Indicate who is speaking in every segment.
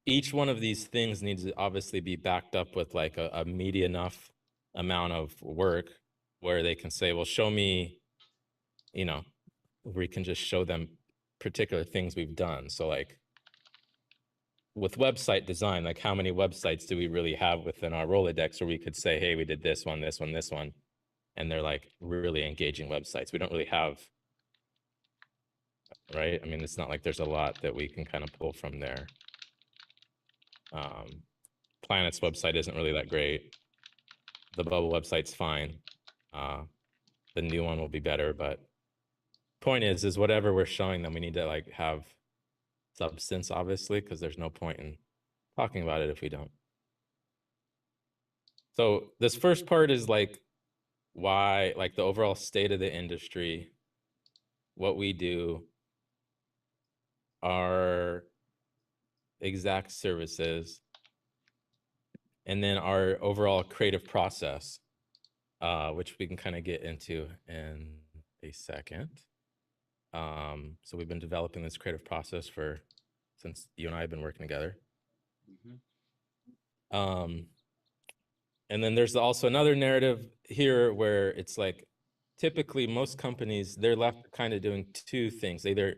Speaker 1: each one of these things needs to obviously be backed up with like a meaty enough amount of work where they can say, well, show me, you know, we can just show them particular things we've done. So like with website design, like how many websites do we really have within our Rolodex where we could say, hey, we did this one, this one, this one, and they're like really engaging websites. We don't really have, right? I mean, it's not like there's a lot that we can kind of pull from there. Planet's website isn't really that great. The Bubble website's fine. The new one will be better, but point is whatever we're showing them, we need to like have substance, obviously, because there's no point in talking about it if we don't. So this first part is like why, like the overall state of the industry, what we do, our exact services, and then our overall creative process, which we can kind of get into in a second. So we've been developing this creative process since you and I have been working together. And then there's also another narrative here where it's like, typically most companies, they're left kind of doing two things. They either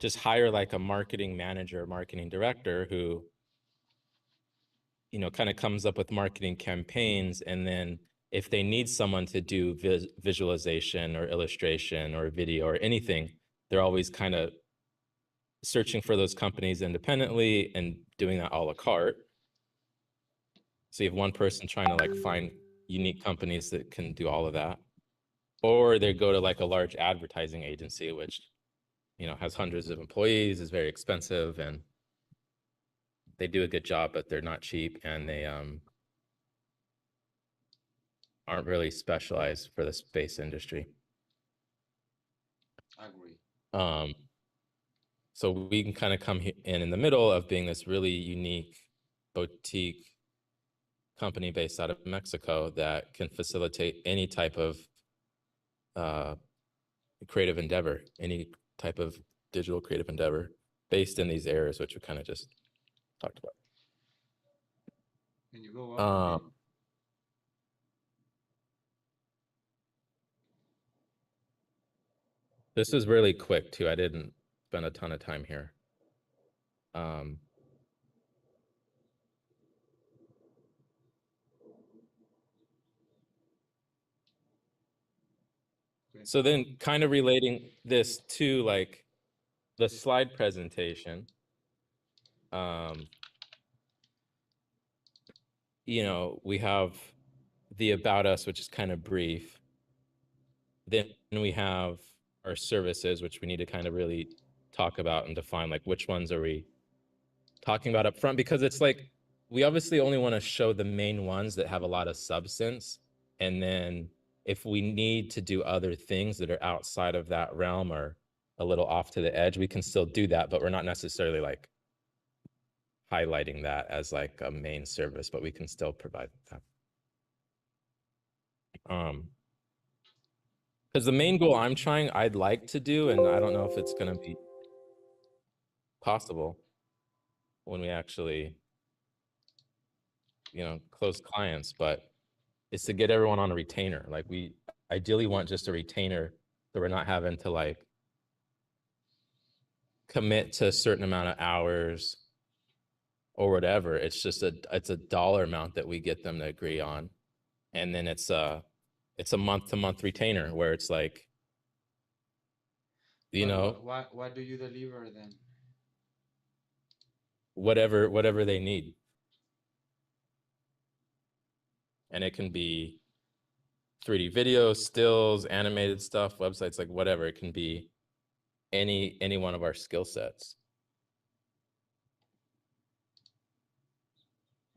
Speaker 1: just hire like a marketing manager or marketing director who, you know, kind of comes up with marketing campaigns. And then if they need someone to do visualization or illustration or video or anything, they're always kind of searching for those companies independently and doing that a la carte. So you have one person trying to like find unique companies that can do all of that. Or they go to like a large advertising agency, which, you know, has hundreds of employees, is very expensive, and they do a good job, but they're not cheap, and they aren't really specialized for the space industry.
Speaker 2: I agree.
Speaker 1: So we can kind of come in the middle of being this really unique boutique company based out of Mexico that can facilitate any type of creative endeavor, any type of digital creative endeavor based in these areas, which we kind of just talked about.
Speaker 2: Can you go up?
Speaker 1: This is really quick too. I didn't spend a ton of time here. So then kind of relating this to like the slide presentation, you know, we have the about us, which is kind of brief. Then we have our services, which we need to kind of really talk about and define, like which ones are we talking about up front, because it's like, we obviously only want to show the main ones that have a lot of substance. And then if we need to do other things that are outside of that realm or a little off to the edge, we can still do that, but we're not necessarily like highlighting that as like a main service, but we can still provide that. Because the main goal I'd like to do, and I don't know if it's going to be possible when we actually, you know, close clients, but is to get everyone on a retainer. Like we ideally want just a retainer that we're not having to like commit to a certain amount of hours or whatever. It's just it's a dollar amount that we get them to agree on. And then it's a month-to-month retainer where it's like, you know,
Speaker 2: what do you deliver then?
Speaker 1: Whatever they need. And it can be 3D videos, stills, animated stuff, websites, like whatever. It can be any one of our skill sets.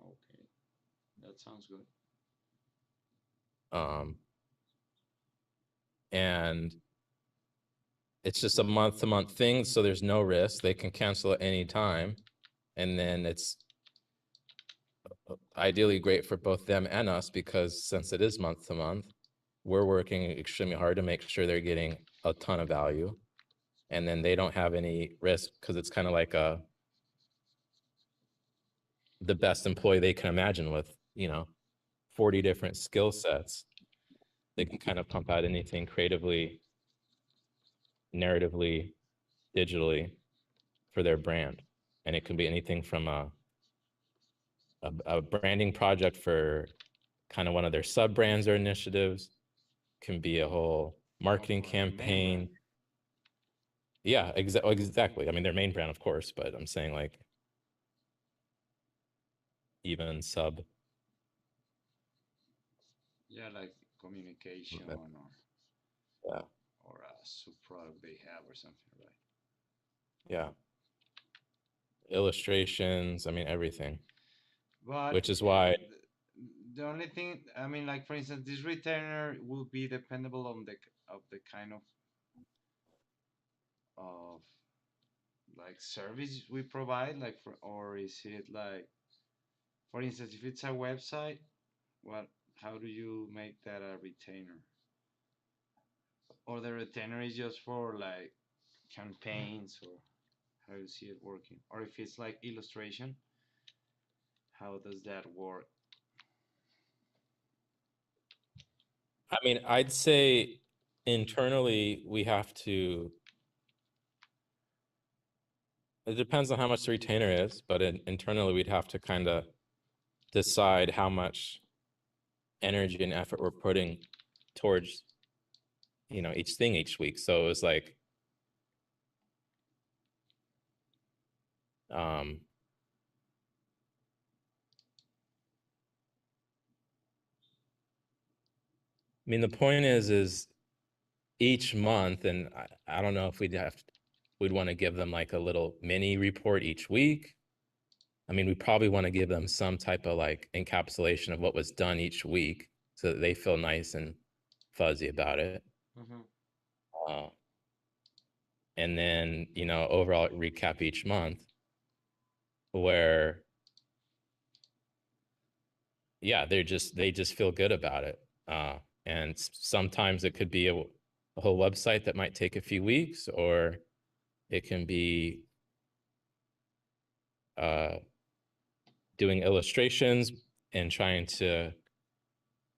Speaker 2: Okay, that sounds good.
Speaker 1: And it's just a month-to-month thing, so there's no risk. They can cancel at any time, and then it's ideally great for both them and us, because since it is month-to-month, we're working extremely hard to make sure they're getting a ton of value, and then they don't have any risk, because it's kind of like the best employee they can imagine with, 40 different skill sets. They can kind of pump out anything creatively, narratively, digitally for their brand. And it can be anything from a branding project for kind of one of their sub brands or initiatives, can be a whole marketing campaign. Yeah, exactly. I mean, their main brand, of course, but I'm saying like even sub.
Speaker 2: Yeah, like communication
Speaker 1: Yeah.
Speaker 2: or a sub-product they have or something, right?
Speaker 1: Yeah. Illustrations, I mean, everything.
Speaker 2: But
Speaker 1: which is why
Speaker 2: the only thing, I mean, like for instance, this retainer will be dependable on the kind of like service we provide, like or is it like, for instance, if it's a website, what how do you make that a retainer? Or the retainer is just for like campaigns, or how do you see it working? Or if it's like illustration, how does that work?
Speaker 1: I mean, I'd say internally we have to, it depends on how much the retainer is, but internally we'd have to kind of decide how much energy and effort we're putting towards, each thing each week. So it was like, I mean, the point is each month, and I don't know if we'd want to give them like a little mini report each week. I mean, we probably want to give them some type of like encapsulation of what was done each week so that they feel nice and fuzzy about it. And then, overall recap each month where, yeah, they just feel good about it. And sometimes it could be a whole website that might take a few weeks, or it can be doing illustrations and trying to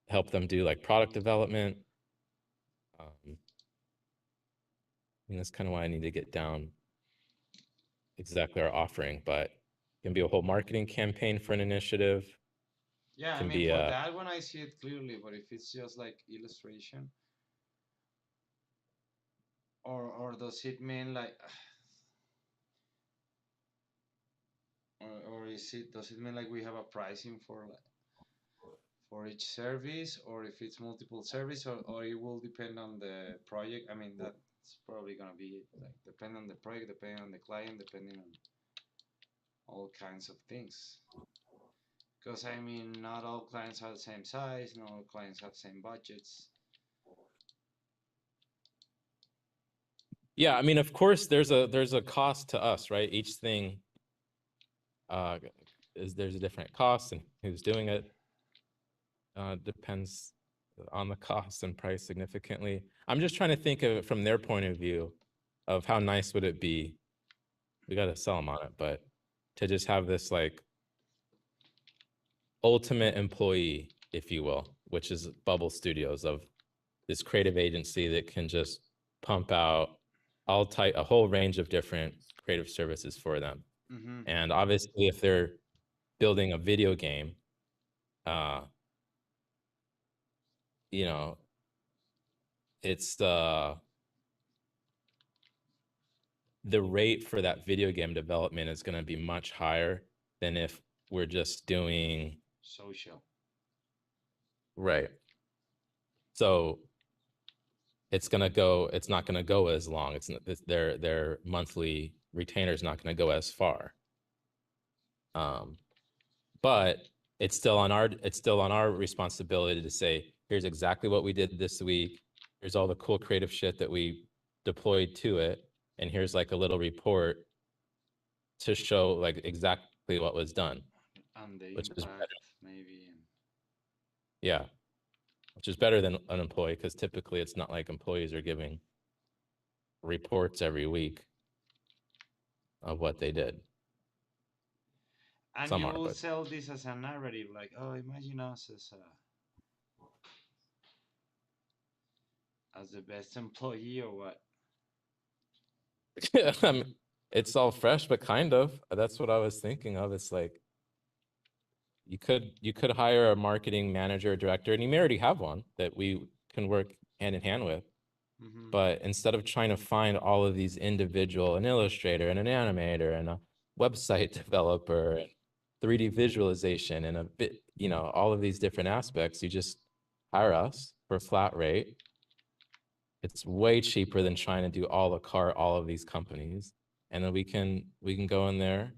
Speaker 1: help them do like product development. I mean, that's kind of why I need to get down exactly our offering, but it can be a whole marketing campaign for an initiative.
Speaker 2: Yeah, I
Speaker 1: Can
Speaker 2: mean,
Speaker 1: be
Speaker 2: for that one I see it clearly, but if it's just like illustration, or does it mean like, or does it mean like we have a pricing for like for each service, or if it's multiple service, or it will depend on the project? I mean, that's probably gonna be like depend on the project, depending on the client, depending on all kinds of things. Because I mean, not all clients have the same size, not all clients have the same budgets.
Speaker 1: Yeah, I mean, of course, there's a cost to us, right? Each thing there's a different cost, and who's doing it depends on the cost and price significantly. I'm just trying to think of it from their point of view of how nice would it be. We got to sell them on it, but to just have this like ultimate employee, if you will, which is Bubble Studios, of this creative agency that can just pump out a whole range of different creative services for them. And obviously, if they're building a video game, it's the rate for that video game development is going to be much higher than if we're just doing
Speaker 2: social.
Speaker 1: Right. So it's not going to go as long. Their monthly retainer is not going to go as far. But it's still on our responsibility to say, here's exactly what we did this week. Here's all the cool creative shit that we deployed to it. And here's like a little report to show like exactly what was done.
Speaker 2: And the
Speaker 1: which
Speaker 2: impact,
Speaker 1: is better.
Speaker 2: maybe.
Speaker 1: Yeah. Which is better than an employee, because typically it's not like employees are giving reports every week of what they did.
Speaker 2: And
Speaker 1: Some
Speaker 2: you
Speaker 1: are,
Speaker 2: will
Speaker 1: but
Speaker 2: sell this as a narrative, like, oh, imagine us as the best employee or what?
Speaker 1: I mean, it's all fresh, but kind of. That's what I was thinking of. It's like you could hire a marketing manager or director, and you may already have one that we can work hand in hand with.
Speaker 2: Mm-hmm.
Speaker 1: But instead of trying to find all of these individual, an illustrator and an animator and a website developer and 3D visualization and a bit, you know, all of these different aspects, you just hire us for a flat rate. It's way cheaper than trying to do all the cart, all of these companies. And then we can go in there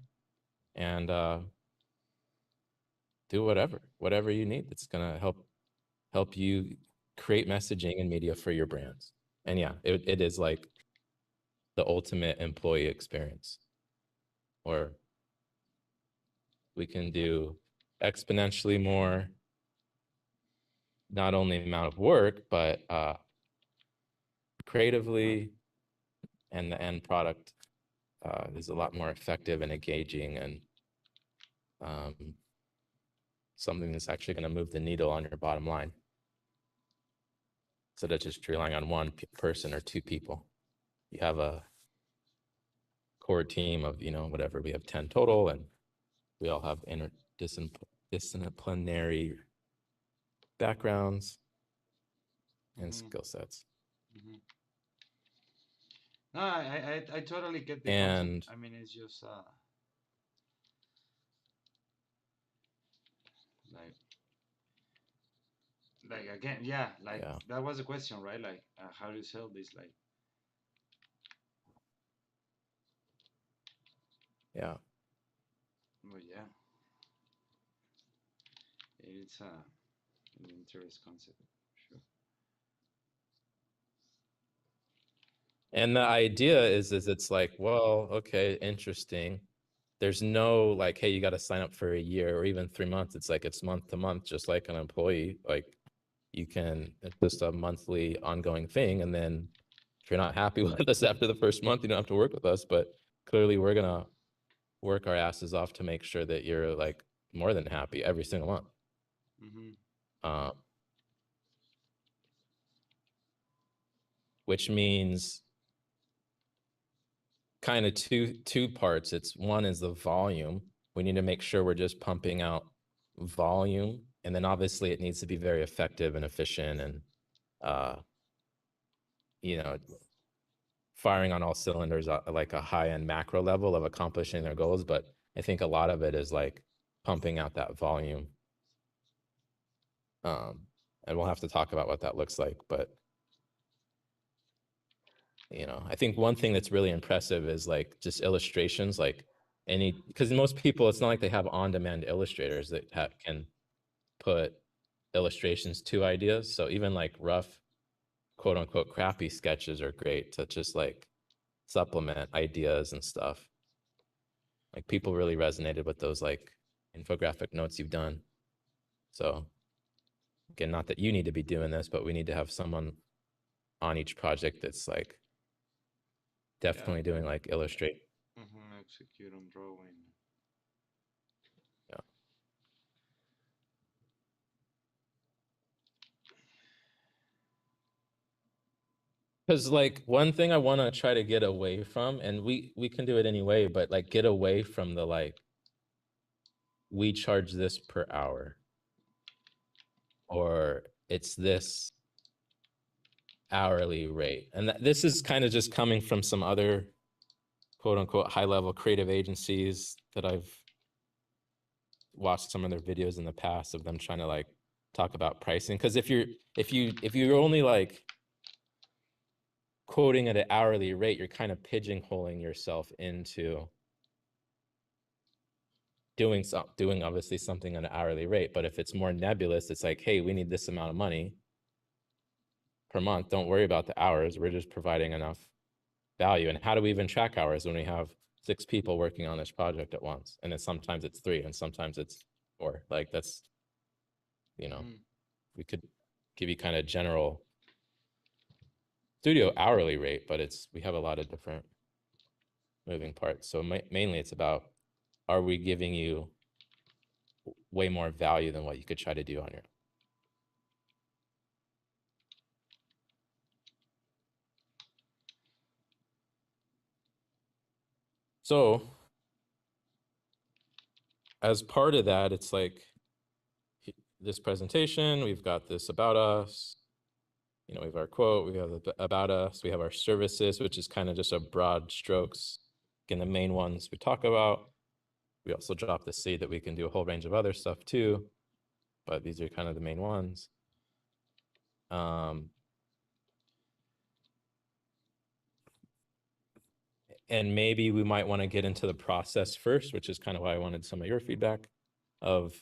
Speaker 1: and do whatever you need that's gonna help you create messaging and media for your brands. And yeah, it is like the ultimate employee experience, or we can do exponentially more, not only amount of work, but creatively, and the end product is a lot more effective and engaging, and something that's actually going to move the needle on your bottom line, instead of just relying on one person or two people. You have a core team of, you know, whatever, we have 10 total, and we all have interdisciplinary backgrounds and
Speaker 2: Mm-hmm.
Speaker 1: skill sets.
Speaker 2: Mm-hmm. No, I totally get the concept.
Speaker 1: And
Speaker 2: I mean, it's just like again, yeah, like
Speaker 1: yeah,
Speaker 2: that was the question, right? Like, how do you sell this? Like,
Speaker 1: yeah.
Speaker 2: well, yeah, it's an interesting concept, sure.
Speaker 1: And the idea is it's like, well, okay, interesting. There's no like, hey, you got to sign up for a year or even 3 months. It's like it's month to month, just like an employee. Like you can, it's just a monthly ongoing thing. And then if you're not happy with us after the first month, you don't have to work with us. But clearly we're gonna work our asses off to make sure that you're like more than happy every single month.
Speaker 2: Mm-hmm.
Speaker 1: Uh, which means kind of two parts. It's one is the volume. We need to make sure we're just pumping out volume, and then obviously it needs to be very effective and efficient, and you know, firing on all cylinders at like a high-end macro level of accomplishing their goals. But I think a lot of it is like pumping out that volume, and we'll have to talk about what that looks like. But you know, I think one thing that's really impressive is like just illustrations, like because most people, it's not like they have on-demand illustrators that can put illustrations to ideas. So even like rough, quote unquote, crappy sketches are great to just like supplement ideas and stuff. Like people really resonated with those like infographic notes you've done. So again, not that you need to be doing this, but we need to have someone on each project that's like definitely doing like illustrate.
Speaker 2: Mm-hmm. Execute on drawing.
Speaker 1: Yeah. Because like one thing I want to try to get away from, and we can do it anyway, but like get away from the like, we charge this per hour, or it's this hourly rate. And this is kind of just coming from some other quote unquote high level creative agencies that I've watched some of their videos in the past of them trying to like talk about pricing. Because if you're only like quoting at an hourly rate, you're kind of pigeonholing yourself into doing obviously something at an hourly rate. But if it's more nebulous, it's like, hey, we need this amount of money per month. Don't worry about the hours. We're just providing enough value. And how do we even track hours when we have 6 people working on this project at once? And then sometimes it's 3 and sometimes it's 4. Like that's, you know,
Speaker 2: Mm-hmm.
Speaker 1: we could give you kind of general studio hourly rate, but we have a lot of different moving parts. So mainly it's about, are we giving you way more value than what you could try to do on your own. So as part of that, it's like this presentation, we've got this about us, you know, we have our quote, we have the about us, we have our services, which is kind of just a broad strokes. Again, the main ones we talk about. We also drop the seed that we can do a whole range of other stuff too, but these are kind of the main ones. And maybe we might want to get into the process first, which is kind of why I wanted some of your feedback of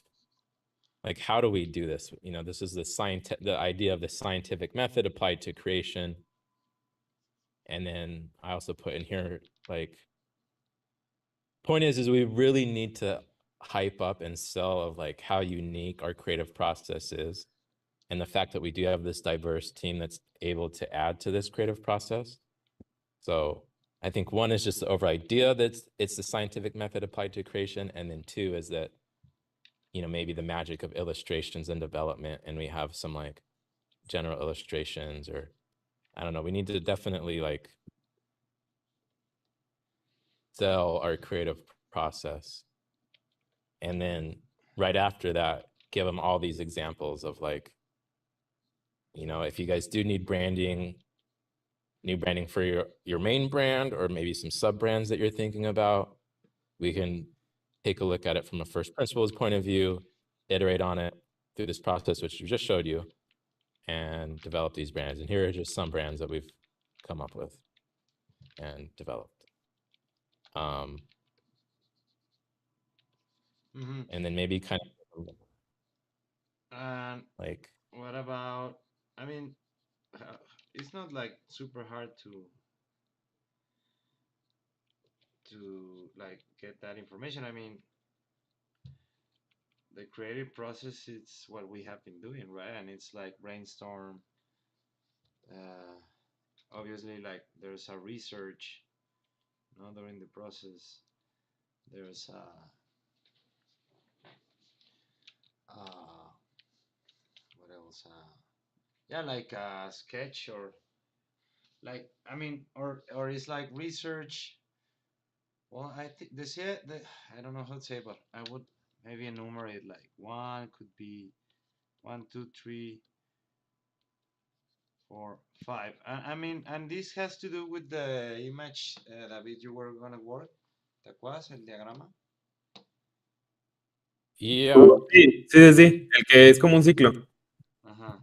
Speaker 1: like, how do we do this? You know, this is the idea of the scientific method applied to creation. And then I also put in here, like, point is we really need to hype up and sell of like how unique our creative process is. And the fact that we do have this diverse team that's able to add to this creative process. So I think one is just the overall idea that it's the scientific method applied to creation. And then two is that, you know, maybe the magic of illustrations and development, and we have some like general illustrations, or I don't know, we need to definitely like sell our creative process. And then right after that, give them all these examples of like, you know, if you guys do need branding, new branding for your main brand, or maybe some sub brands that you're thinking about, we can take a look at it from a first principles point of view, iterate on it through this process, which we just showed you, and develop these brands. And here are just some brands that we've come up with and developed. And then maybe kind of like,
Speaker 2: what about, I mean, it's not like super hard to like get that information. I mean, the creative process, it's what we have been doing, right? And it's like brainstorm. Obviously, like there's a research, you know, during the process. There's what else? Yeah, like a sketch, or like, I mean, or it's like research. Well, I think I don't know how to say, but I would maybe enumerate like one could be 1, 2, 3, 4, 5. I mean, and this has to do with the image, David, you were gonna work. ¿Te acuerdas el diagrama?
Speaker 1: yeah.
Speaker 3: Sí, sí, sí, el que es como un ciclo.
Speaker 2: Uh-huh.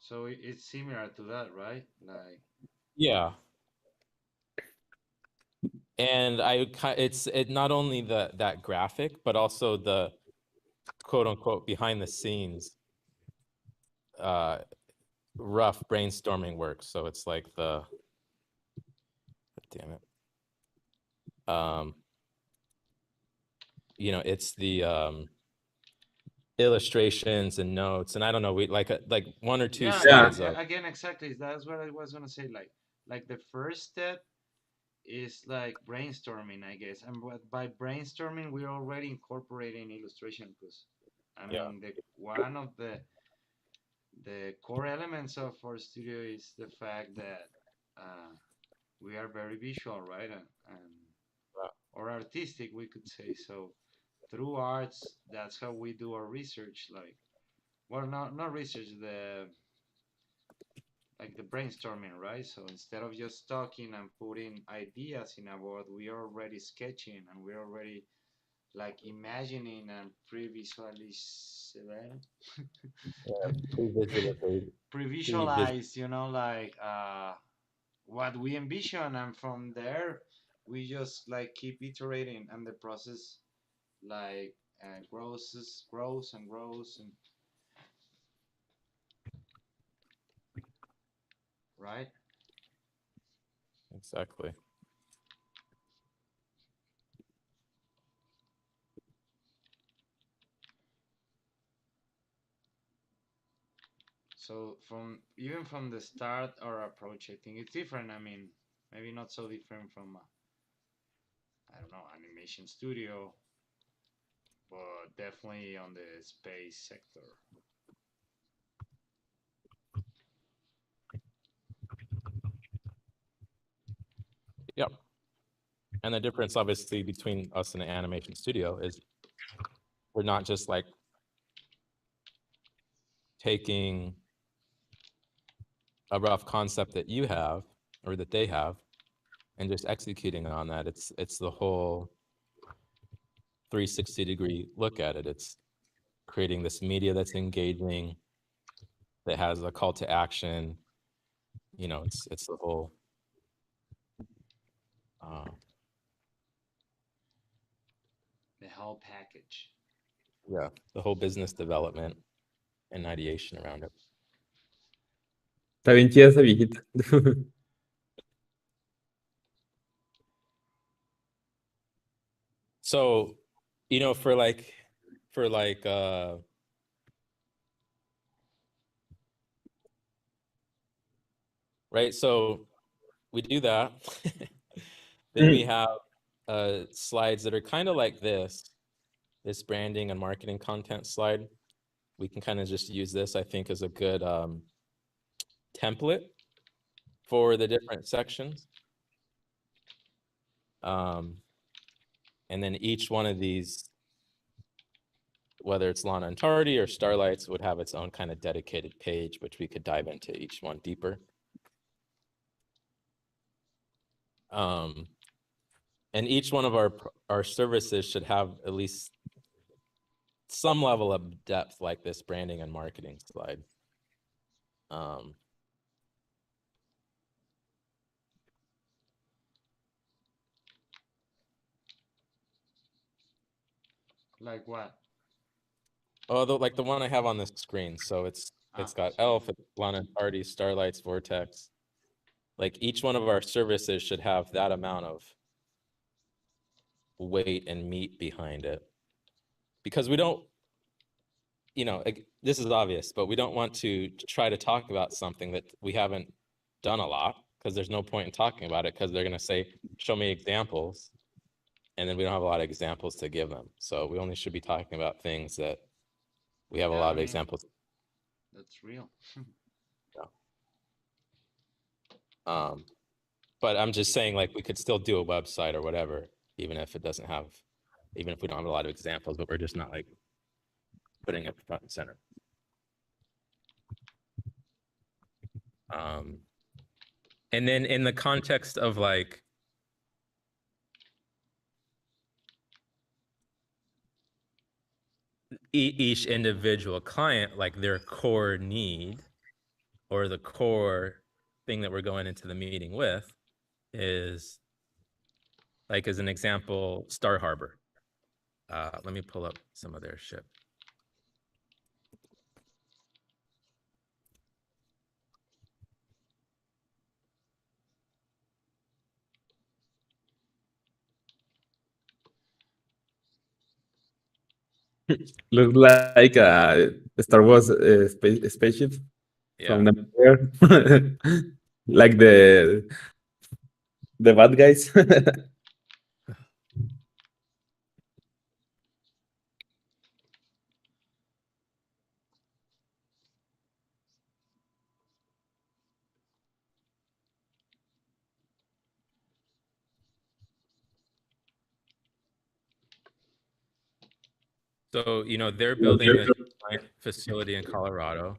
Speaker 2: So it's similar to that, right? Like,
Speaker 1: Yeah. And it's not only that graphic, but also the quote unquote behind the scenes rough brainstorming work. So it's like damn it. You know, it's the illustrations and notes, and I don't know, we like one or two slides
Speaker 2: yeah,
Speaker 1: of.
Speaker 2: again, exactly. That's what I was gonna say. Like the first step is like brainstorming, I guess. And by brainstorming, we're already incorporating illustration, because I mean, the one of the core elements of our studio is the fact that we are very visual, right? And or artistic, we could say. So through arts, that's how we do our research. Like, well, not research, the like the brainstorming, right? So instead of just talking and putting ideas in a board, we are already sketching, and we're already like imagining and pre-visualize, you know, like what we envision, and from there we just like keep iterating, and the process like grows and grows, and right.
Speaker 1: Exactly.
Speaker 2: So from even from the start, our approach, I think it's different. I mean, maybe not so different from I don't know, animation studio, but definitely on the space sector.
Speaker 1: Yep. And the difference, obviously, between us and an animation studio is we're not just like taking a rough concept that you have or that they have and just executing on that. It's the whole 360-degree look at it. It's creating this media that's engaging, that has a call to action. You know, it's the whole
Speaker 2: The whole package.
Speaker 1: yeah, the whole business development and ideation around it.
Speaker 3: Está bien chida esa viejita.
Speaker 1: So, you know, for like right, so we do that. Then we have slides that are kind of like this branding and marketing content slide. We can kind of just use this, I think, as a good template for the different sections. And then each one of these, whether it's Lana and Tardy or Starlights, would have its own kind of dedicated page, which we could dive into each one deeper. And each one of our services should have at least some level of depth, like this branding and marketing slide.
Speaker 2: Like what?
Speaker 1: Oh, like the one I have on the screen. So it's got Elf, Lana and Tardy, Starlights, Vortex. Like each one of our services should have that amount of weight and meat behind it, because we don't, you know, this is obvious, but we don't want to try to talk about something that we haven't done a lot, because there's no point in talking about it, because they're going to say, show me examples. And then we don't have a lot of examples to give them. So we only should be talking about things that we have a lot of examples.
Speaker 2: That's real.
Speaker 1: Yeah. But I'm just saying, like, we could still do a website or whatever, even if it doesn't have, even if we don't have a lot of examples, but we're just not like putting it front and center. And then in the context of like each individual client, like their core need or the core thing that we're going into the meeting with is, like, as an example, Star Harbor. Let me pull up some of their shit.
Speaker 3: Looks like a Star Wars spaceship from the air. Like the bad guys.
Speaker 1: So, you know, they're building a giant facility in Colorado.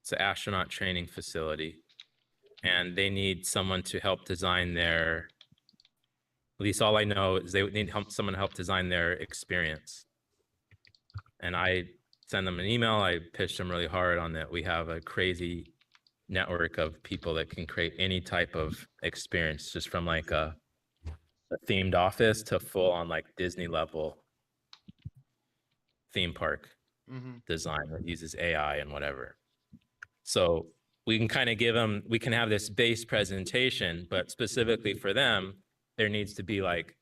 Speaker 1: It's an astronaut training facility. And they need someone to help design their, at least all I know is they need someone to help design their experience. And I send them an email. I pitched them really hard on that. We have a crazy network of people that can create any type of experience, just from like a themed office to full on like Disney level theme park design that uses AI and whatever. So we can kind of give them, we can have this base presentation, but specifically for them, there needs to be like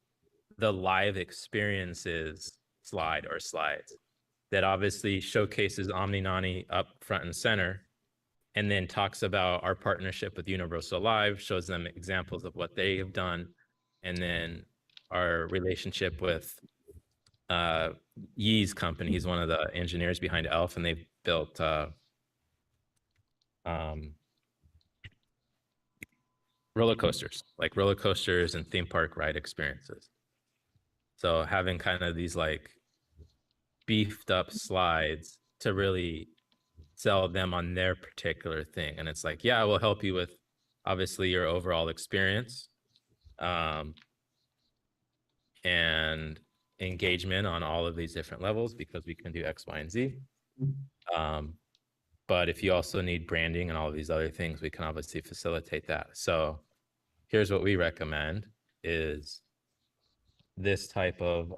Speaker 1: the live experiences slide or slides that obviously showcases Omni Nani up front and center, and then talks about our partnership with Universal Live, shows them examples of what they have done, and then our relationship with Yi's company. He's one of the engineers behind Elf, and they've built roller coasters and theme park ride experiences. So having kind of these like beefed up slides to really sell them on their particular thing. And it's like, yeah, we'll help you with obviously your overall experience and engagement on all of these different levels, because we can do X, Y, and Z. But if you also need branding and all of these other things, we can obviously facilitate that. So here's what we recommend is this type of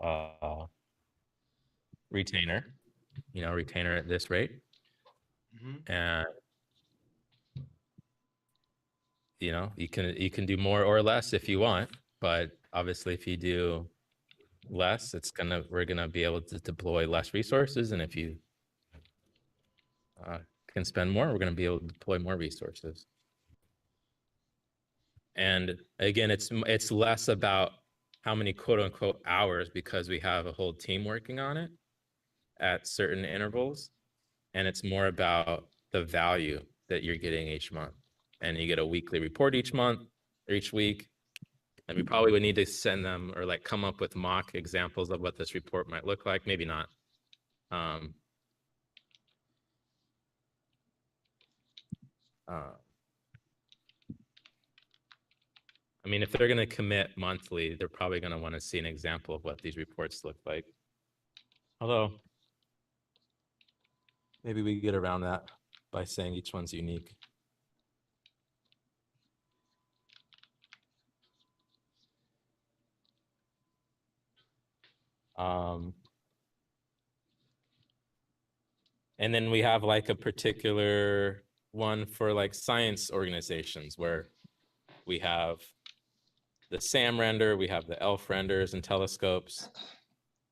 Speaker 1: retainer, retainer at this rate. And you can do more or less if you want, but obviously if you do less, we're gonna be able to deploy less resources, and if you can spend more, we're gonna be able to deploy more resources. And again, it's less about how many quote unquote hours, because we have a whole team working on it at certain intervals, and it's more about the value that you're getting each month. And you get a weekly report each month or each week. And we probably would need to send them or like come up with mock examples of what this report might look like. Maybe not. I mean, if they're going to commit monthly, they're probably going to want to see an example of what these reports look like. Although, maybe we get around that by saying each one's unique. And then we have like a particular one for like science organizations where we have the SAM render, we have the ELF renders and telescopes.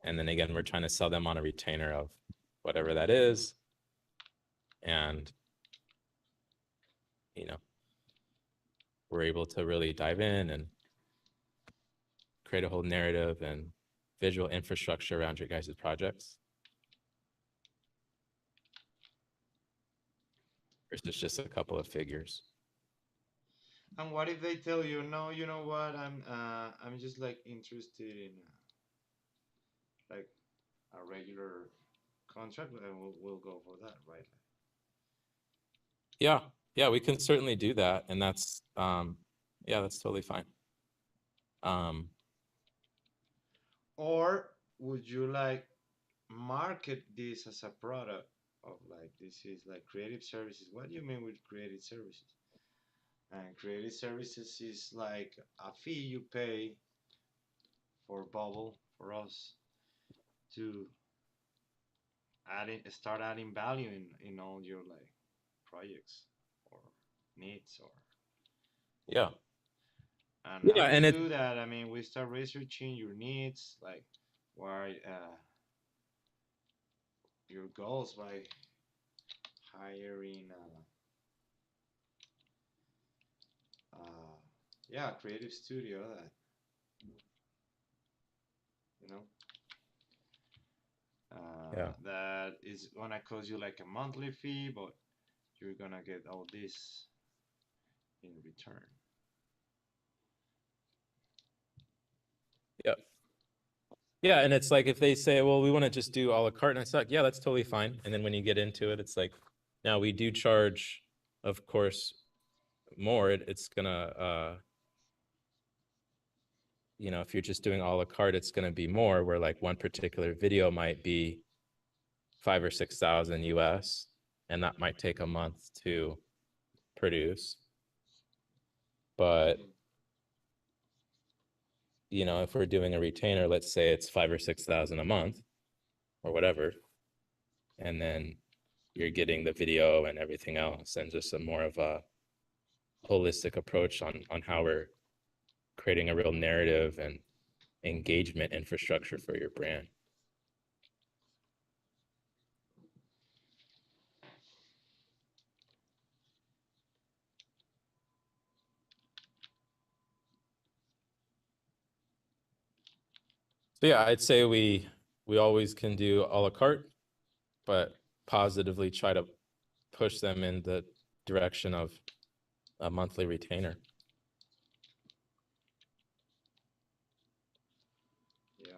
Speaker 1: And then again, we're trying to sell them on a retainer of whatever that is. And, we're able to really dive in and create a whole narrative and visual infrastructure around your guys' projects. Versus just a couple of figures.
Speaker 2: And what if they tell you, no, you know what, I'm just like interested in like a regular contract, and we'll go for that, right?
Speaker 1: Yeah, we can certainly do that, and that's that's totally fine.
Speaker 2: Or would you like market this as a product of like, this is like creative services? What do you mean with creative services? And creative services is like a fee you pay for Bubble, for us, to start adding value in all your like projects or needs, or
Speaker 1: yeah.
Speaker 2: And
Speaker 1: yeah,
Speaker 2: how
Speaker 1: and
Speaker 2: we
Speaker 1: it
Speaker 2: do that? I mean, we start researching your needs, like why your goals, by hiring creative studio that that is gonna cost you like a monthly fee, but you're gonna get all this in return.
Speaker 1: Yeah, and it's like if they say, well, we want to just do a la carte, and it's like, yeah, that's totally fine. And then when you get into it, it's like, now we do charge, of course, more. It's gonna if you're just doing a la carte, it's gonna be more, where like one particular video might be 5,000 or 6,000 US, and that might take a month to produce. But if we're doing a retainer, let's say it's 5,000 or 6,000 a month or whatever, and then you're getting the video and everything else, and just a more of a holistic approach on how we're creating a real narrative and engagement infrastructure for your brand. So yeah, I'd say we always can do a la carte, but positively try to push them in the direction of a monthly retainer.
Speaker 2: Yeah.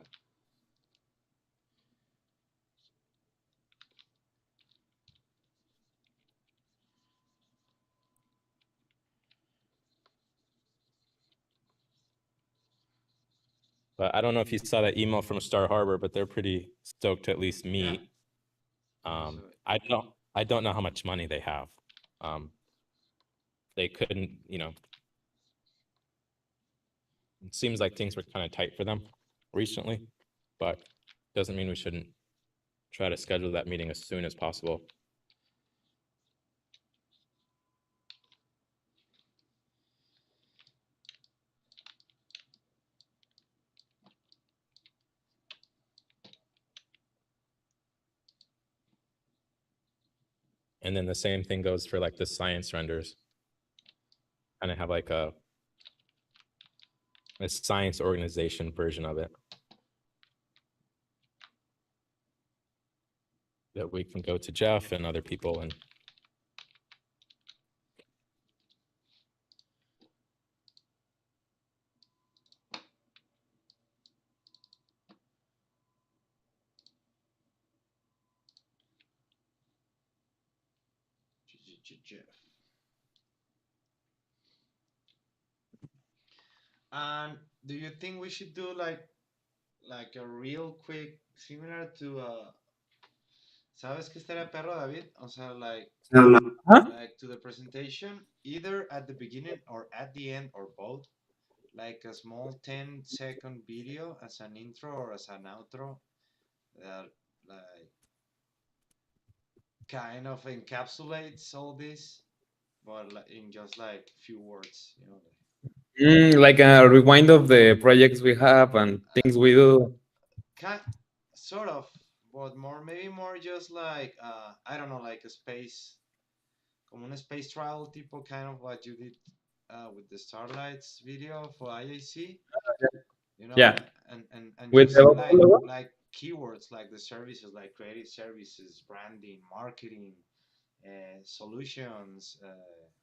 Speaker 1: But I don't know if you saw that email from Star Harbor, but they're pretty stoked to at least meet. I don't know how much money they have. They couldn't, it seems like things were kind of tight for them recently, but doesn't mean we shouldn't try to schedule that meeting as soon as possible. And then the same thing goes for like the science renders. Kind of have like a science organization version of it that we can go to Jeff and other people and
Speaker 2: Jeff. And do you think we should do like a real quick, similar to ¿sabes qué estaría perro, David? O sea, like to the presentation, either at the beginning or at the end or both, like a small 10-second video as an intro or as an outro that like kind of encapsulates all this, but like, in just like few words,
Speaker 3: Like a rewind of the projects we have and things we do.
Speaker 2: Sort of, but maybe more just like I don't know, like a space, como un space travel tipo, kind of what you did with the Starlights video for IAC,
Speaker 3: Yeah.
Speaker 2: and
Speaker 3: With
Speaker 2: just
Speaker 3: the
Speaker 2: like keywords, like the services, like creative services, branding, marketing, solutions,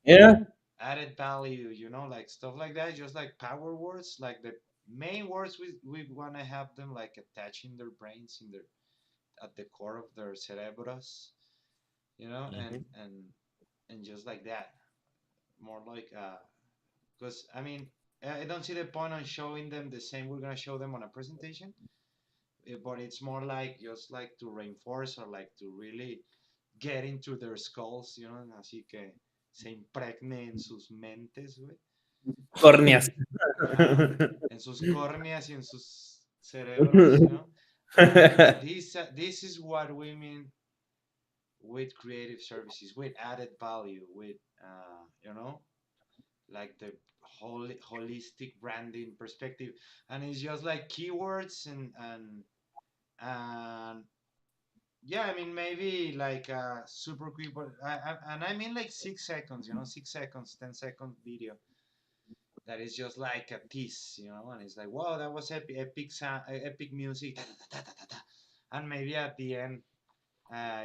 Speaker 3: yeah.
Speaker 2: added value, like stuff like that, just like power words, like the main words we want to have them like attached in their brains, at the core of their cerebros, and just like that, more like because I mean, I don't see the point on showing them the same we're gonna show them on a presentation, but it's more like just like to reinforce or like to really get into their skulls, así que se impregne en sus mentes, güey.
Speaker 3: Córneas.
Speaker 2: En sus córneas y en sus cerebros, This is what we mean with creative services, with added value, with like the holistic branding perspective, and it's just like keywords and yeah, I mean maybe like a super quick, but and I mean like 6 seconds, 6 seconds, 10-second video that is just like a tease, and it's like, wow, that was epic sound, epic music, and maybe at the end,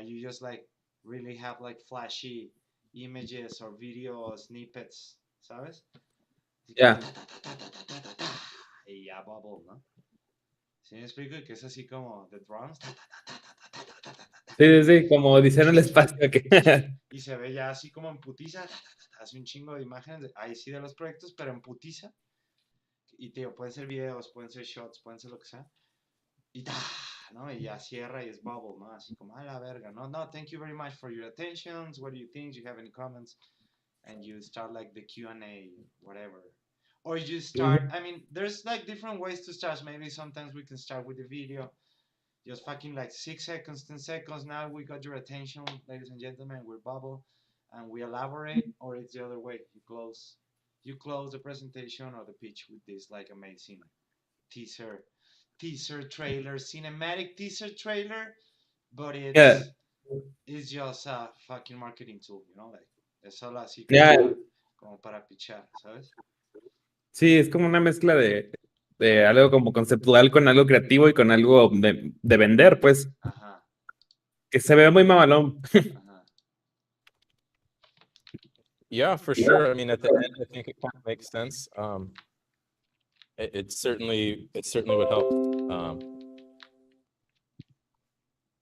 Speaker 2: you just like really have like flashy images or video snippets, ¿sabes?
Speaker 3: Yeah.
Speaker 2: Y ya bubble, ¿no? ¿Sí me explico? Que es así como the drums.
Speaker 3: Sí, como dicen en el espacio.
Speaker 2: Y se ve ya así como en putiza, hace un chingo de imágenes, ahí sí de los proyectos, pero en putiza. Y te digo, pueden ser videos, pueden ser shots, pueden ser lo que sea. Y ¿no? Y ya cierra y es bubble, ¿no? Así como, a la verga, ¿no? No, thank you very much for your attentions. What do you think? Do you have any comments? And you start like the Q&A, whatever. Or you start, I mean, there's like different ways to start. Maybe sometimes we can start with the video. Just fucking like 6 seconds, 10 seconds. Now we got your attention, ladies and gentlemen. We're bubble and we elaborate. Or it's the other way. You close the presentation or the pitch with this like amazing teaser trailer, cinematic teaser trailer, but it's just a fucking marketing tool, like es solo así como, como para pichar, ¿sabes?
Speaker 3: Sí, es como una mezcla de de algo como conceptual con algo creativo y con algo de vender, pues,
Speaker 2: Ajá,
Speaker 3: que se ve muy mamalón.
Speaker 2: ajá.
Speaker 1: Yeah, for sure. I mean, at the end, I think it kind of makes sense. It certainly would help.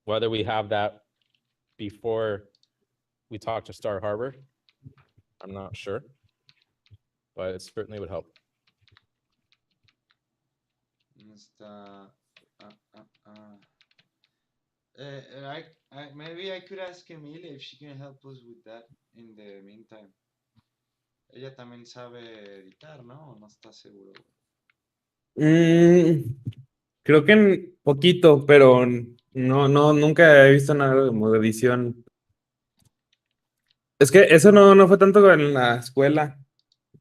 Speaker 1: Whether we have that before we talk to Star Harbor, I'm not sure, but it certainly would help.
Speaker 2: Está. Maybe I could ask Emilia if she can help us with that in the meantime. Ella también sabe editar, ¿no? ¿O no está seguro?
Speaker 3: Mm, creo que poquito, pero nunca he visto nada como de edición. Es que eso no fue tanto en la escuela,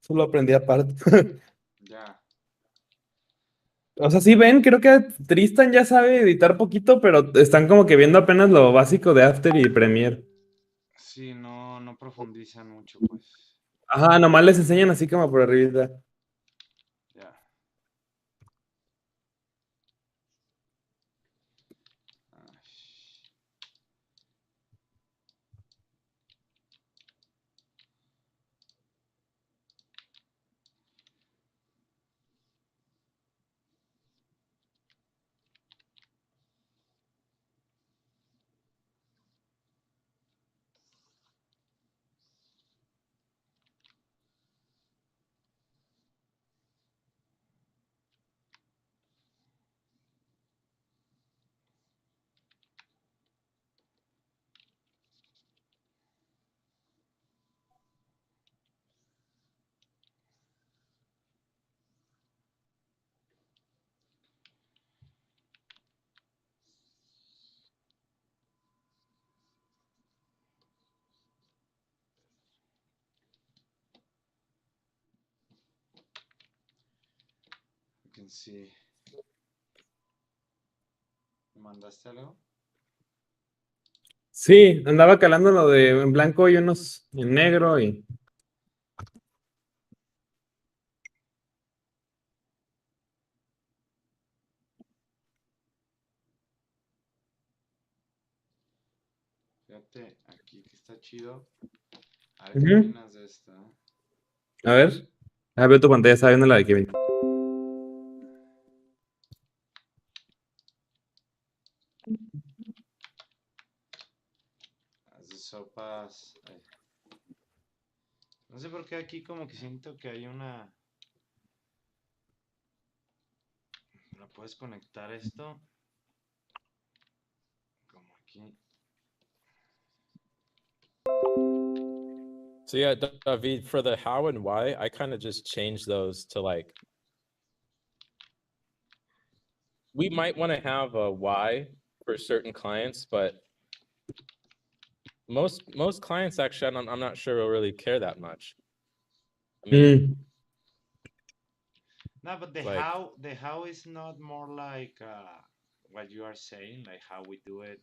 Speaker 3: solo aprendí aparte.
Speaker 2: Ya.
Speaker 3: O sea, sí ven, creo que Tristan ya sabe editar poquito, pero están como que viendo apenas lo básico de After y Premiere.
Speaker 2: Sí, no profundizan mucho, pues.
Speaker 3: Ajá, nomás les enseñan así como por arriba.
Speaker 2: Ya. Ay. You can see. ¿Me mandaste algo?
Speaker 3: Sí, andaba calando lo de en blanco y unos en negro y...
Speaker 2: Fíjate aquí que está chido. A ver qué
Speaker 3: Ujú.
Speaker 2: opinas de esto.
Speaker 3: A ver. Veo tu pantalla, estaba viendo la de Kevin.
Speaker 2: Las de sopas. Ay. No sé por qué aquí como que siento que hay una... ¿La puedes conectar esto? Como aquí.
Speaker 1: So yeah, David, for the how and why, I kind of just changed those to like, we might want to have a why for certain clients, but most clients actually, I'm not sure will really care that much. I mean,
Speaker 3: Mm,
Speaker 2: No, but
Speaker 1: like,
Speaker 2: the how is not more like what you are saying, like how we do it.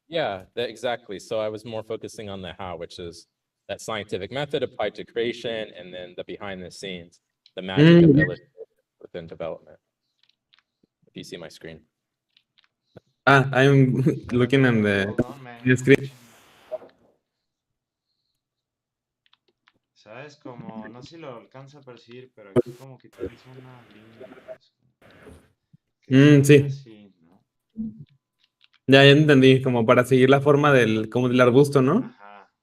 Speaker 1: yeah, exactly. So I was more focusing on the how, which is that scientific method applied to creation, and then the behind the scenes, the magic of
Speaker 3: mm.
Speaker 1: illustration within development. If you see my screen.
Speaker 3: I'm looking in
Speaker 2: Hold on, man.
Speaker 3: the screen.
Speaker 2: ¿Sabes? Como, no sé si lo alcanza a percibir, pero aquí como que tienes una línea, pues, que sale
Speaker 3: Sí,
Speaker 2: así, ¿no?
Speaker 3: ya entendí, como para seguir la forma como del arbusto, ¿no?
Speaker 2: Ajá,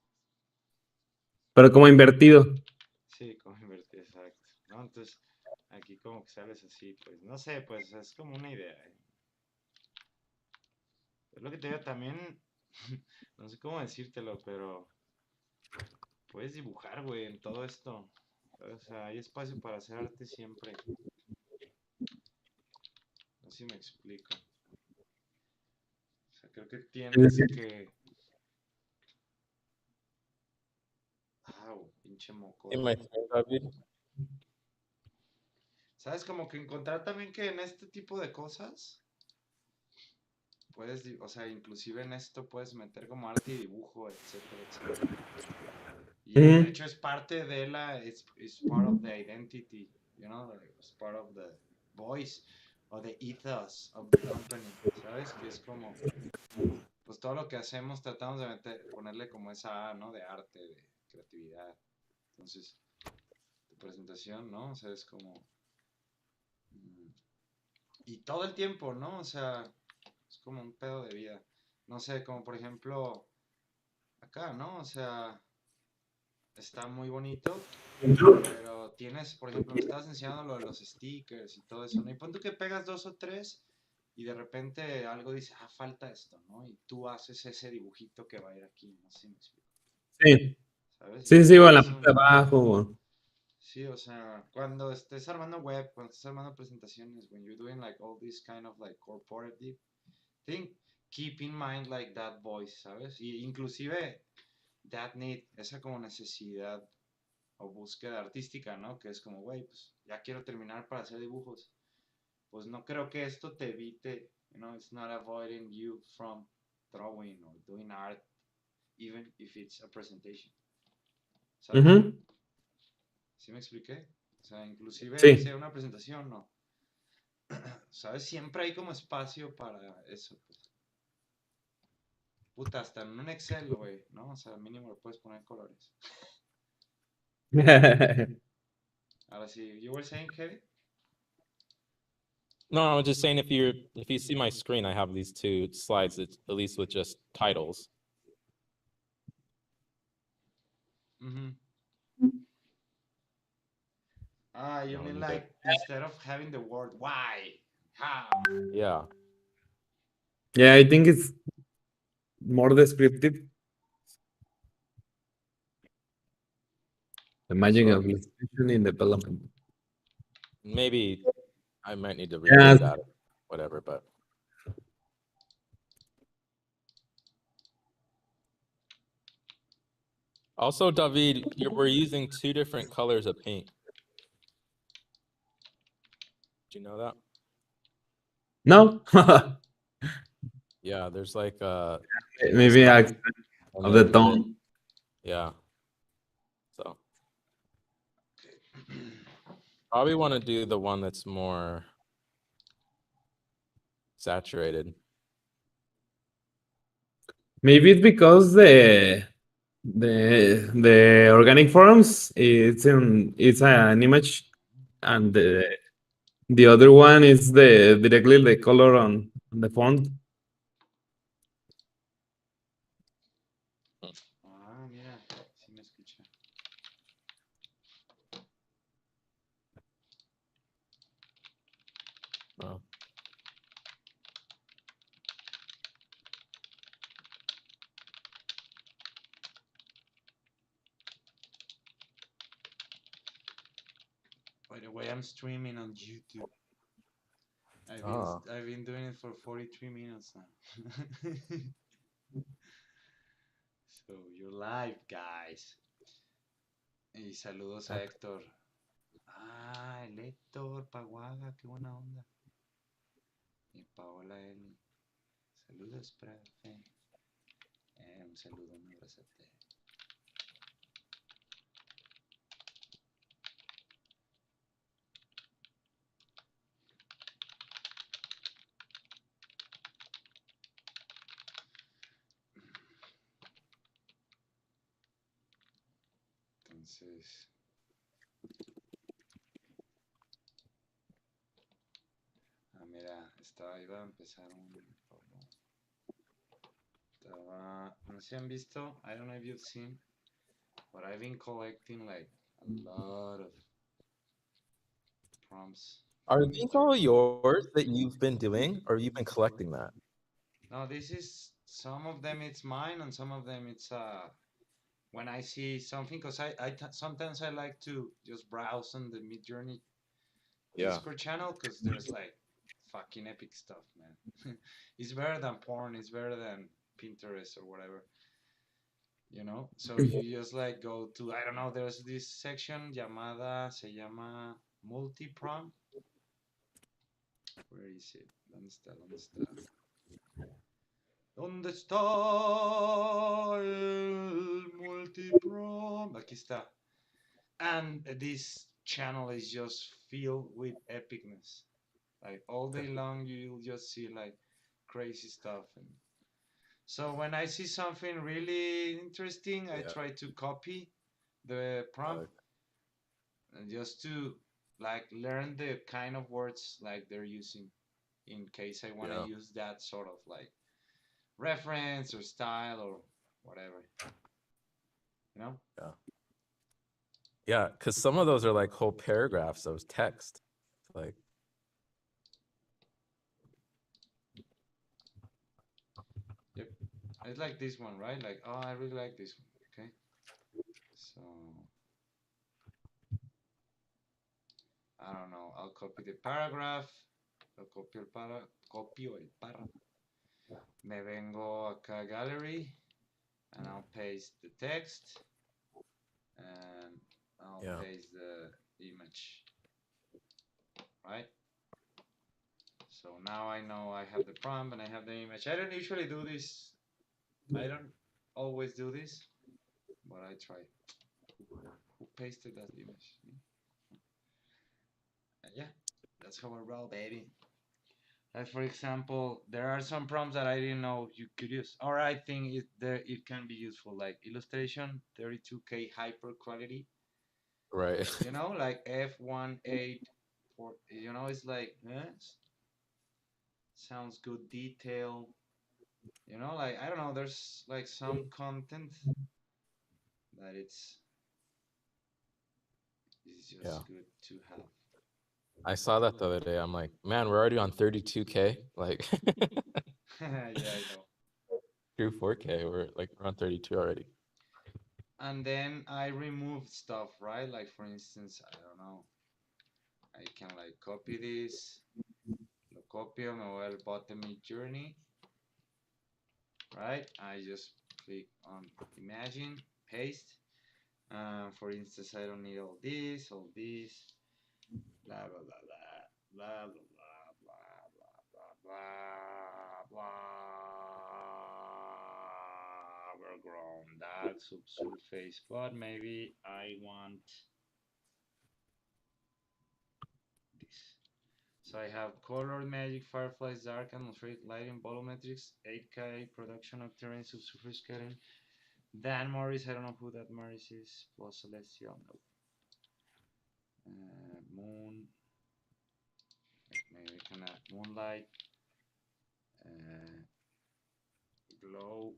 Speaker 3: Pero como invertido.
Speaker 2: sí, como invertir, exacto, ¿no? Entonces, aquí como que sales así, pues, no sé, pues es como una idea, ¿eh? Es lo que te digo también, no sé cómo decírtelo, pero puedes dibujar, güey, en todo esto. O sea, hay espacio para hacer arte siempre. No sé si me explico. O sea, creo que tienes que... Pinche moco.
Speaker 1: In my screen, David.
Speaker 2: ¿Sabes? Como que encontrar también que en este tipo de cosas puedes, o sea, inclusive en esto puedes meter como arte y dibujo, etcétera, etcétera. Y de
Speaker 3: Mm,
Speaker 2: hecho es parte de la, it's part of the identity, you know, like, it's part of the voice o the ethos of the company, ¿sabes? Que es como, pues todo lo que hacemos tratamos de ponerle como esa A, ¿no? De arte, de creatividad. Entonces, tu presentación, ¿no? O sea, es como... Y todo el tiempo, ¿no? O sea, es como un pedo de vida. No sé, como por ejemplo, acá, ¿no? O sea, está muy bonito, pero tienes, por ejemplo, me estabas enseñando lo de los stickers y todo eso, ¿no? Y pon tú que pegas 2 o 3 y de repente algo dice, ah, falta esto, ¿no? Y tú haces ese dibujito que va a ir aquí, no sé si me explico,
Speaker 3: Sí,
Speaker 2: ¿sabes? Y
Speaker 3: sí, sí,
Speaker 2: creo
Speaker 3: o
Speaker 2: que
Speaker 3: en la
Speaker 2: eso,
Speaker 3: parte de abajo.
Speaker 2: sí, o sea, cuando estés armando web, cuando estés armando presentaciones, when you're doing like all this kind of like corporate thing, keep in mind like that voice, ¿sabes? Y inclusive that need, esa como necesidad o búsqueda artística, ¿no? Que es como, güey, pues ya quiero terminar para hacer dibujos. Pues no creo que esto te evite, it's not avoiding you from drawing or doing art, even if it's a presentation. ¿Sabes?
Speaker 3: Ujú.
Speaker 2: ¿Sí me expliqué? O sea, inclusive
Speaker 3: Sí.
Speaker 2: sea una presentación, no. ¿Sabes? Siempre hay como espacio para eso, pues. Puta, hasta en un Excel, güey, ¿no? O sea, mínimo le puedes poner colores. Ahora sí, you were saying, Kevin?
Speaker 1: No, I was just saying if you see my screen, I have these 2 slides that at least with just titles.
Speaker 2: Mm-hmm. Ah, you
Speaker 1: No,
Speaker 2: mean
Speaker 1: you get,
Speaker 2: like instead of having the word why, how?
Speaker 1: yeah.
Speaker 3: Yeah, I think it's more descriptive. The magic
Speaker 1: So
Speaker 3: of illustration in development.
Speaker 1: maybe I might need to
Speaker 3: Yeah,
Speaker 1: reword that, or whatever, but. Also, David, we're using 2 different colors of paint. Do you know that?
Speaker 3: no,
Speaker 1: Yeah, there's like
Speaker 3: maybe accent
Speaker 1: and
Speaker 3: of the
Speaker 1: then
Speaker 3: tone.
Speaker 1: yeah. So probably want to do the one that's more saturated.
Speaker 3: Maybe it's because the organic forms it's an image, and the other one is directly the color on the font.
Speaker 2: Ah, mira, sí me escucha.
Speaker 1: Oh.
Speaker 2: By the way, I'm streaming on YouTube.
Speaker 1: Ah.
Speaker 2: I've been doing it for 43 minutes now. So you're live, guys. Y saludos a Héctor. Ah, el Héctor Paguaga, qué buena onda. Y Paola Eli. Saludos, profe. Un saludo, un abrazote. Entonces, mira, iba a empezar no sé si han visto, I don't know if you've seen, but I've been collecting like a lot of prompts
Speaker 1: Are
Speaker 2: from
Speaker 1: these all
Speaker 2: internet.
Speaker 1: yours that you've been doing, or you've been collecting that?
Speaker 2: No, this is some of them it's mine, and some of them it's when I see something, because sometimes I like to just browse on the Mid Journey
Speaker 1: Yeah.
Speaker 2: Discord channel, because there's like fucking epic stuff, man. It's better than porn. It's better than Pinterest or whatever. So you just like go to, I don't know, there's this section se llama multi-prompt. Where is it? ¿Dónde está? ¿Dónde está? ¿Dónde está el multi-prompt? Aquí está. And this channel is just filled with epicness. Like all day long, you'll just see like crazy stuff. And so when I see something really interesting, I try to copy the prompt and just to like learn the kind of words like they're using in case I want to use that sort of like reference or style or whatever. You know?
Speaker 1: Yeah, because some of those are like whole paragraphs of text. Like,
Speaker 2: yep. It's like this one, right? Like, oh, I really like this one. Okay. So I don't know. I'll copy the paragraph. Lo copio el párrafo. Me vengo acá gallery and I'll paste the text and I'll paste the image. Right? So now I know I have the prompt and I have the image. I don't usually do this. I don't always do this, but I try. Who pasted that image? And yeah, that's how I roll, baby. Like for example, there are some prompts that I didn't know you could use, or I think it can be useful, like illustration 32K hyper quality.
Speaker 1: right.
Speaker 2: You know, like F18 for it's like sounds good detail. You know, like I don't know, there's like some content that it's just good to have.
Speaker 1: I saw that the other day. I'm like, man, we're already on 32K. Like,
Speaker 2: Yeah, I know.
Speaker 1: through 4K, we're on 32 already.
Speaker 2: And then I remove stuff, right? Like for instance, I don't know. I can like copy this. Lo copio, me voy al bottom journey. Right? I just click on imagine, paste. For instance, I don't need all this, blah blah blah blah blah blah blah blah blah blah blah. Overgrown, dark, subsurface, but maybe I want this. So I have color, magic, fireflies, dark, atmospheric lighting, volumetrics, 8K, production of terrain, subsurface scattering. Dan Morris, I don't know who that Morris is. Plus Celestial, no. Moon, maybe we can add moonlight, glow,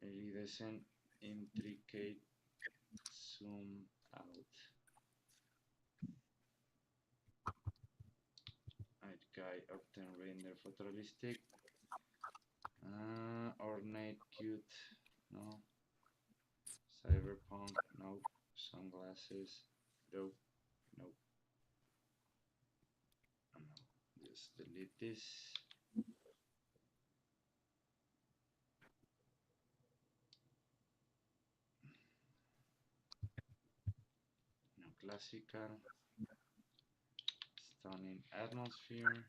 Speaker 2: iridescent, intricate, zoom out. Guy, obtain render, photorealistic, ornate, cute, no. Cyberpunk, no. Sunglasses, dope, no. No, just delete this. No, classical, stunning atmosphere.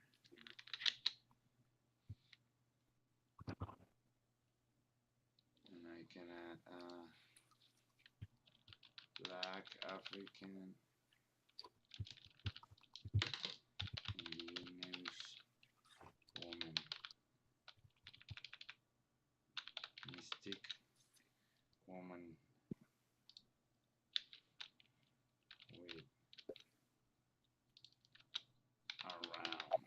Speaker 2: And I can add black African indigenous woman, mystic woman with around.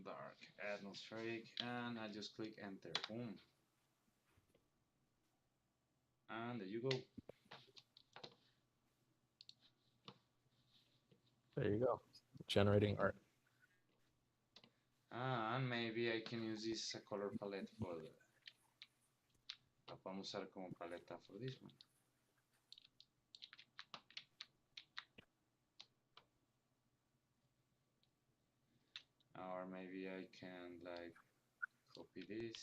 Speaker 2: Dark atmospheric, and I just click enter. Boom. And there you go.
Speaker 1: There you go. Generating art.
Speaker 2: And maybe I can use this color palette for the. La podemos usar como paleta for this one. Or maybe I can like copy this.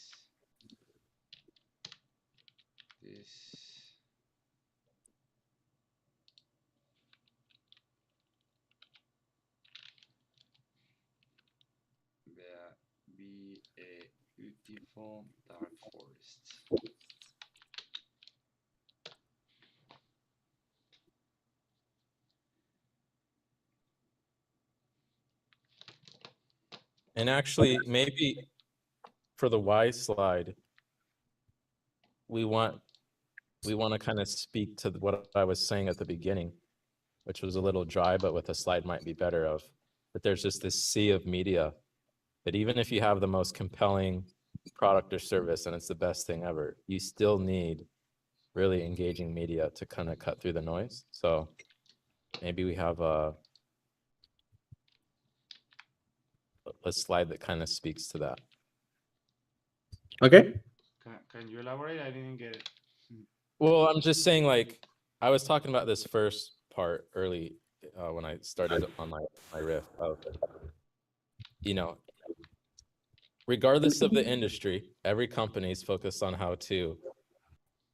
Speaker 2: Be a beautiful beautiful dark forests.
Speaker 1: And actually, maybe for the Y slide, we want to kind of speak to what I was saying at the beginning, which was a little dry, but with a slide might be better of, that there's just this sea of media that even if you have the most compelling product or service and it's the best thing ever, you still need really engaging media to kind of cut through the noise. So maybe we have a slide that kind of speaks to that.
Speaker 3: Okay.
Speaker 2: Can you elaborate? I didn't get it.
Speaker 1: Well, I'm just saying, like, I was talking about this first part early when I started on my riff of, you know, regardless of the industry, every company is focused on how to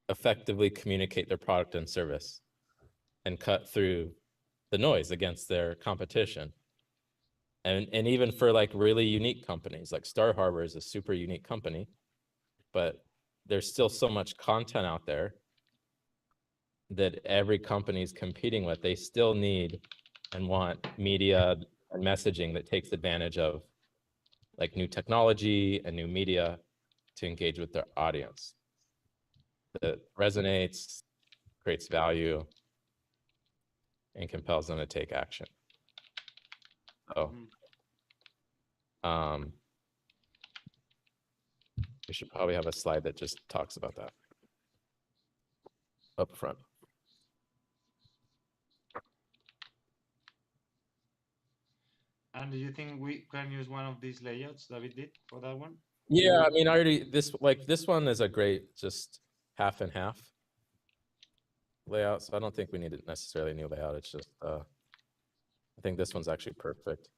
Speaker 1: effectively communicate their product and service and cut through the noise against their competition. And even for like really unique companies, like Star Harbor is a super unique company, but there's still so much content out there that every company is competing with. They still need and want media and messaging that takes advantage of like new technology and new media to engage with their audience, that resonates, creates value, and compels them to take action. So we should probably have a slide that just talks about that up front.
Speaker 2: And do you think we can use one of these layouts that we did for that one?
Speaker 1: Yeah, I mean, I already, this one is a great just half and half layout. So I don't think we need necessarily a new layout. It's just, I think this one's actually perfect.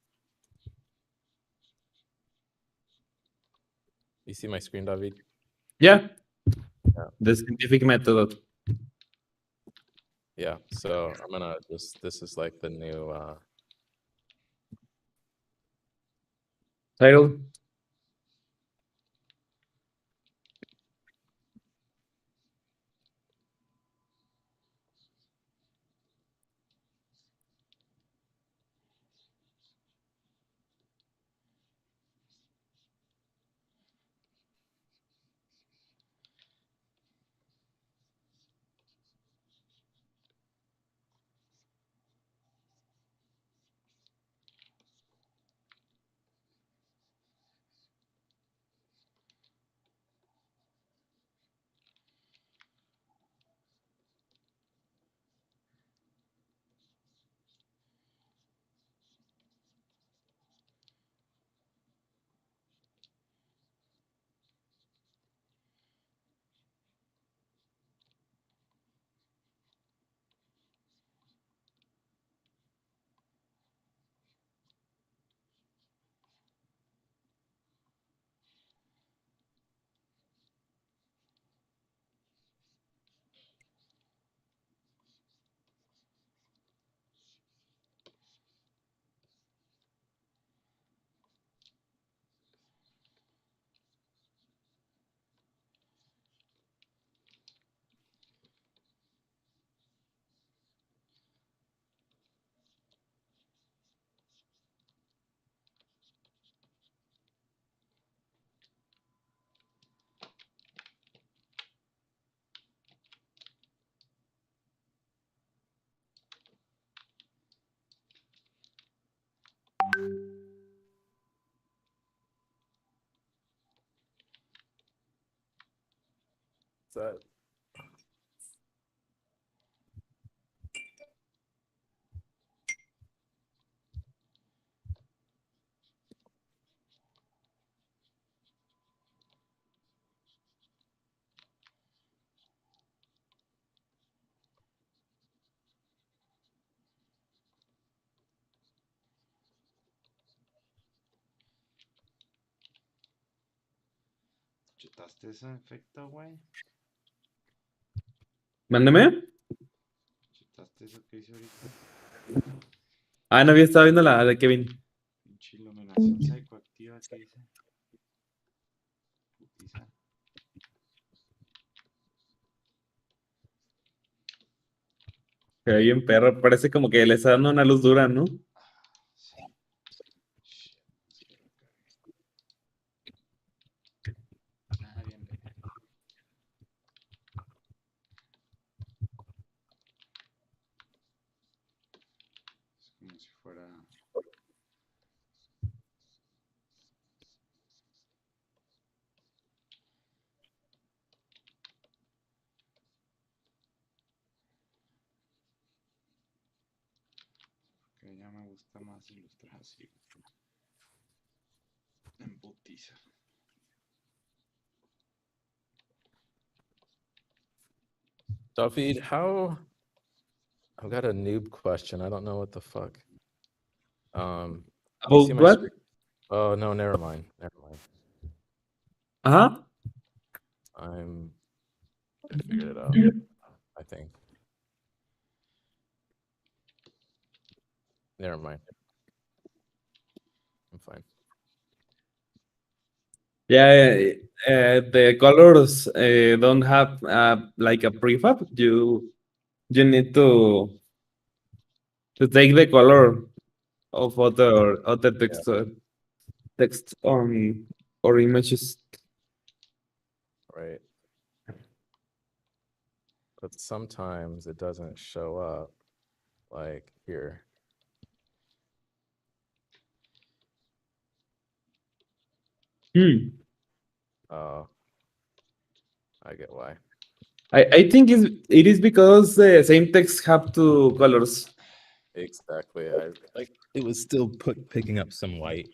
Speaker 1: You see my screen, David?
Speaker 3: Yeah.
Speaker 1: Yeah.
Speaker 3: The scientific method.
Speaker 1: Yeah, so I'm gonna just, this is like the new,
Speaker 3: Title.
Speaker 1: that.
Speaker 2: ¿Chutaste ese efecto, güey?
Speaker 3: Mándame.
Speaker 2: ¿Chutaste eso que hice ahorita?
Speaker 3: Ah, no había estado viendo la de Kevin.
Speaker 2: Pinche iluminación psicoactiva que hice. Putiza.
Speaker 3: Se ve bien perro, parece como que le está dando una luz dura, ¿no?
Speaker 2: Sí. Shit, espera acá. Ah, bien leve. Es como si fuera. Que ya me gusta más ilustrar así. En putiza.
Speaker 1: David, I've got a noob question. I don't know what the fuck. You see
Speaker 3: About
Speaker 1: my
Speaker 3: what?
Speaker 1: screen? Oh no, never mind. Never mind.
Speaker 3: Ajá.
Speaker 1: I figured it out, I think. Never mind. I'm fine.
Speaker 3: Yeah, the colors don't have like a prefab. You need to take the color of other text on or images.
Speaker 1: Right. But sometimes it doesn't show up like here. Oh, I get why.
Speaker 3: I think it is because the same text have two colors.
Speaker 1: Exactly. I like it was still picking up some white.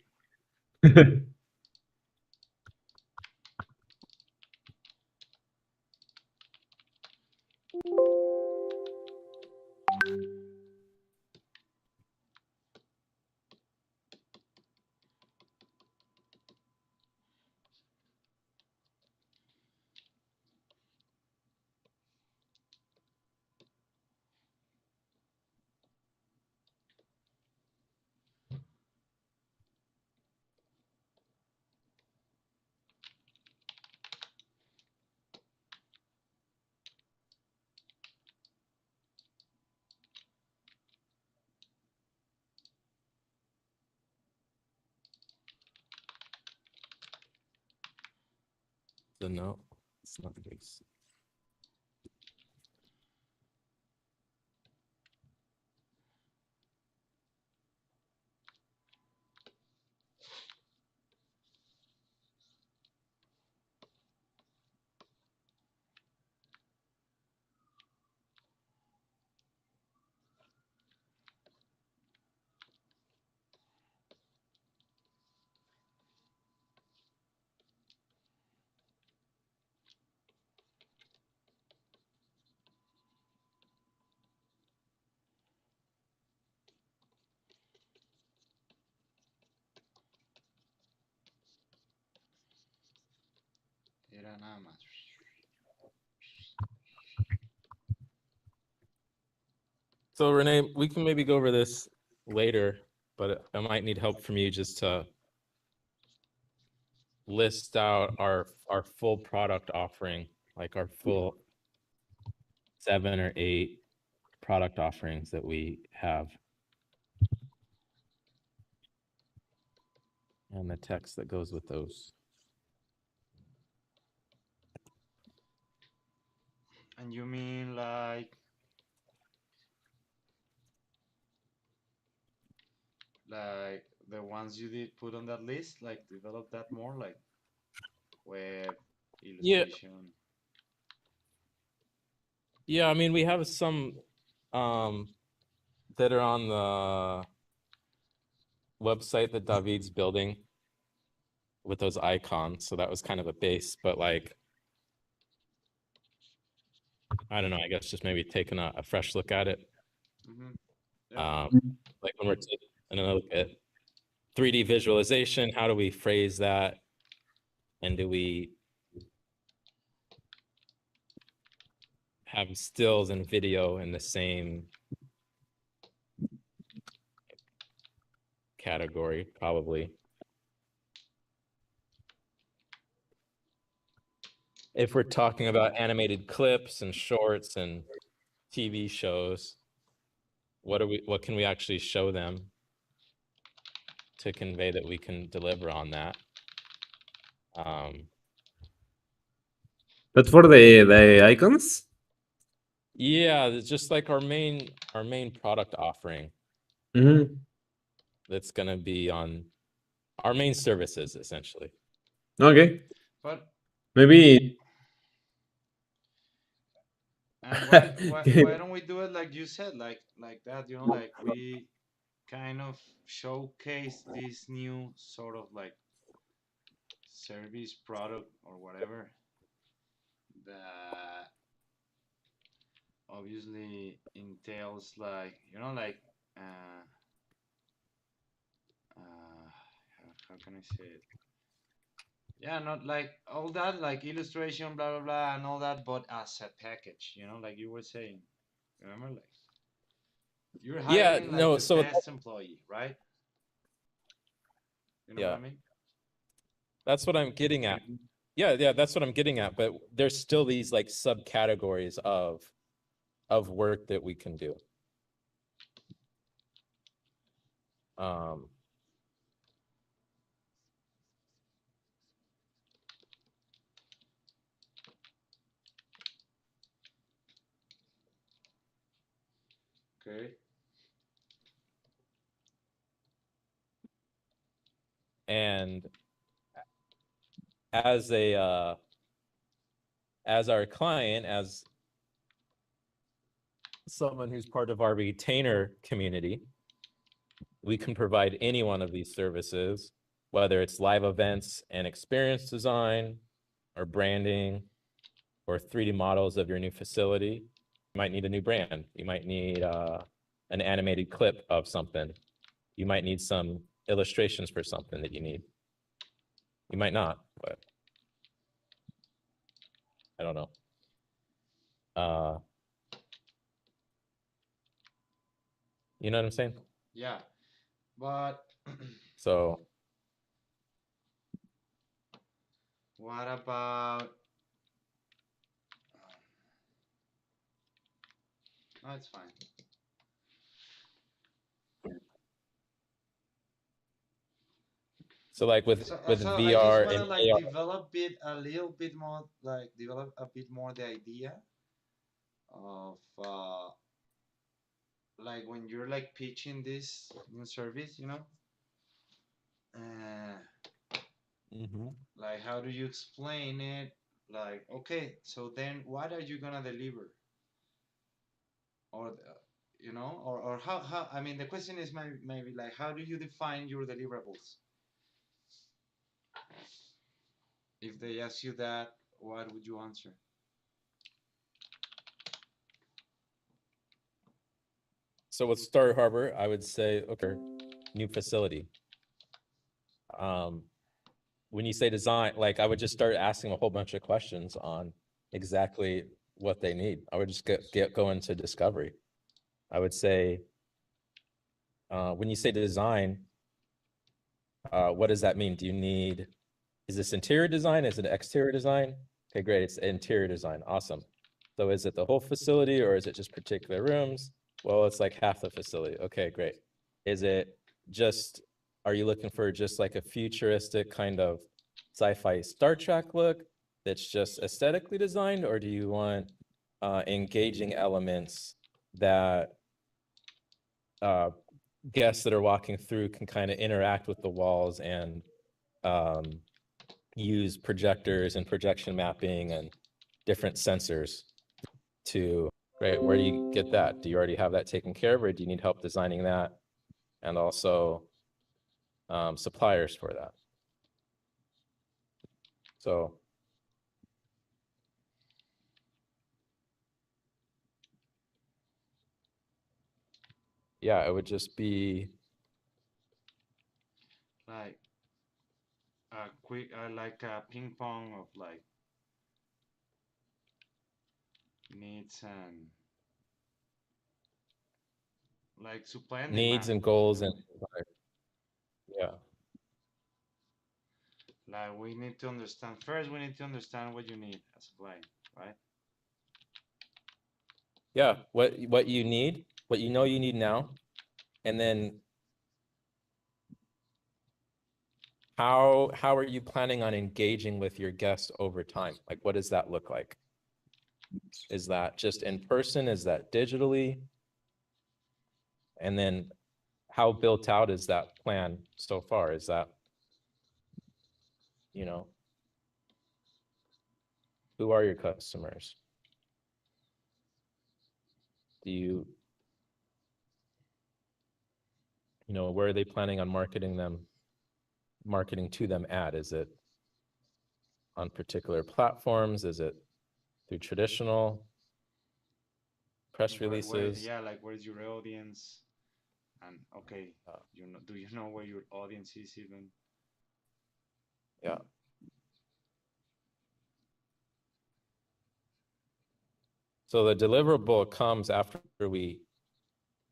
Speaker 1: So no, it's not the case.
Speaker 2: Era nada más.
Speaker 1: So Renee, we can maybe go over this later, but I might need help from you just to list out our full product offering, like our full 7 or 8 product offerings that we have. And the text that goes with those.
Speaker 2: And you mean like the ones you did put on that list, like develop that more, like web,
Speaker 1: Yeah.
Speaker 2: illustration.
Speaker 1: Yeah, I mean, we have some that are on the website that David's building with those icons. So that was kind of a base, but like, I don't know, I guess just maybe taking a fresh look at it.
Speaker 2: Mm-hmm. Yep.
Speaker 1: Like when we're taking a look at 3D visualization, how do we phrase that? And do we have stills and video in the same category? Probably. If we're talking about animated clips and shorts and TV shows, what can we actually show them to convey that we can deliver on that?
Speaker 3: But for the icons?
Speaker 1: Yeah, it's just like our main product offering
Speaker 3: Mm-hmm.
Speaker 1: that's gonna be on our main services essentially.
Speaker 3: Okay.
Speaker 2: But
Speaker 3: Maybe.
Speaker 2: and why don't we do it like you said, like that? You know, like we kind of showcase this new sort of like service product or whatever that obviously entails like, you know, like how can I say it? Yeah, not like all that, like illustration, blah blah blah, and all that, but as a package, you know, like you were saying. Remember, like you're
Speaker 1: Yeah,
Speaker 2: hiring like
Speaker 1: no,
Speaker 2: the
Speaker 1: so
Speaker 2: best employee, right? You know what
Speaker 1: yeah,
Speaker 2: I mean?
Speaker 1: that's what I'm getting at. Yeah, that's what I'm getting at. But there's still these like subcategories of work that we can do.
Speaker 2: Okay.
Speaker 1: And as our client, as someone who's part of our retainer community, we can provide any one of these services, whether it's live events and experience design, or branding, or 3D models of your new facility. You might need a new brand. You might need an animated clip of something. You might need some illustrations for something that you need. You might not, but I don't know. You know what I'm saying?
Speaker 2: Yeah, but
Speaker 1: So
Speaker 2: what about? No, it's fine.
Speaker 1: like with
Speaker 2: So I just
Speaker 1: VR
Speaker 2: want to
Speaker 1: and
Speaker 2: like
Speaker 1: AR.
Speaker 2: develop it a little bit more, like develop a bit more the idea of like when you're like pitching this new service, you know, like how do you explain it? Like, okay, so then what are you gonna deliver? Or you know, or how I mean, the question is maybe like how do you define your deliverables? If they ask you that, what would you answer?
Speaker 1: So with Star Harbor, I would say, okay, new facility. When you say design, like I would just start asking a whole bunch of questions on exactly what they need. I would just go into discovery. I would say, when you say design, what does that mean? Do you need, is this interior design? Is it exterior design? Okay, great. It's interior design. Awesome. So is it the whole facility or is it just particular rooms? Well, it's like half the facility. Okay, great. Is it just, are you looking for just like a futuristic kind of sci-fi Star Trek look that's just aesthetically designed, or do you want engaging elements that guests that are walking through can kind of interact with the walls and use projectors and projection mapping and different sensors to, right? Where do you get that? Do you already have that taken care of, or do you need help designing that? And also suppliers for that. So yeah, it would just be
Speaker 2: Like a quick, like a ping pong of like needs and like supply and
Speaker 1: needs
Speaker 2: demand.
Speaker 1: and goals and yeah.
Speaker 2: Like we need to understand first. We need to understand what you need as a client, right?
Speaker 1: Yeah, what you need, what you know you need now, and then how are you planning on engaging with your guests over time? Like, what does that look like? Is that just in person? Is that digitally? And then how built out is that plan so far? Is that, you know, who are your customers? Do you know, where are they planning on marketing to them at? Is it on particular platforms? Is it through traditional press releases?
Speaker 2: Yeah, like where's your audience? And okay, do you know where your audience is even?
Speaker 1: Yeah. So the deliverable comes after we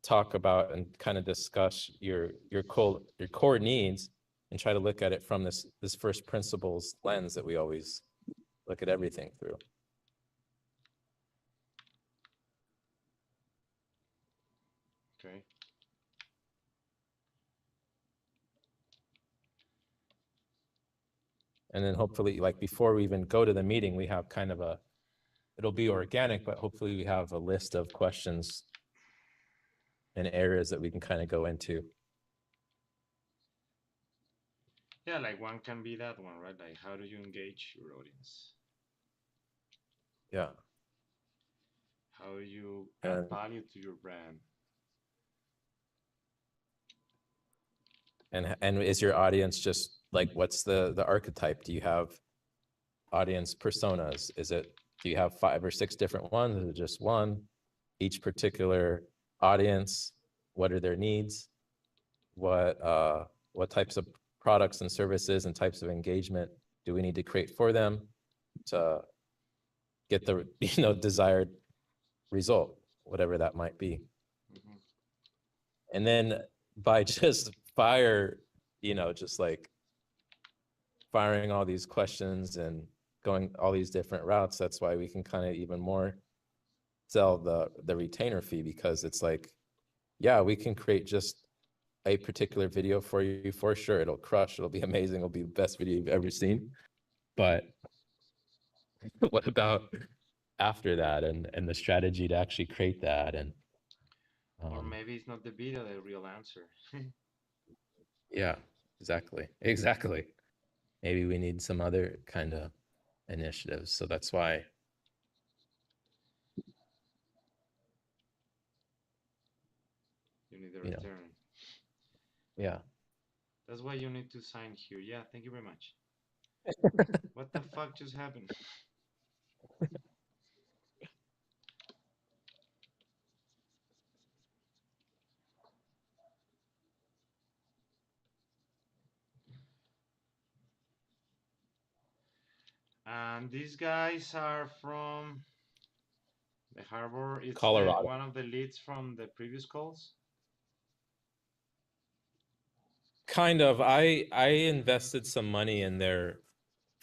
Speaker 1: talk about and kind of discuss your core needs and try to look at it from this first principles lens that we always look at everything through.
Speaker 2: Okay.
Speaker 1: And then hopefully, like before we even go to the meeting, we have kind of it'll be organic, but hopefully we have a list of questions and areas that we can kind of go into.
Speaker 2: Yeah, like one can be that one, right? Like, how do you engage your audience?
Speaker 1: Yeah.
Speaker 2: How do you add value to your brand?
Speaker 1: And is your audience just like, what's the archetype? Do you have audience personas? Do you have 5 or 6 different ones? Is it just one? Each particular audience, what are their needs? What types of products and services and types of engagement do we need to create for them to get the desired result, whatever that might be?
Speaker 2: Mm-hmm.
Speaker 1: And then by just just like firing all these questions and going all these different routes, that's why we can kind of even more sell the retainer fee, because it's like, yeah, we can create just a particular video for you for sure. It'll crush, it'll be amazing, it'll be the best video you've ever seen. But what about after that and the strategy to actually create that? And
Speaker 2: or maybe it's not the video the real answer.
Speaker 1: yeah, exactly. Maybe we need some other kind of initiatives. So that's why
Speaker 2: you need a return.
Speaker 1: Yeah.
Speaker 2: That's why you need to sign here. Yeah, thank you very much. What the fuck just happened? And these guys are from the harbor. It's
Speaker 1: Colorado.
Speaker 2: one of the leads from the previous calls.
Speaker 1: Kind of. I invested some money in their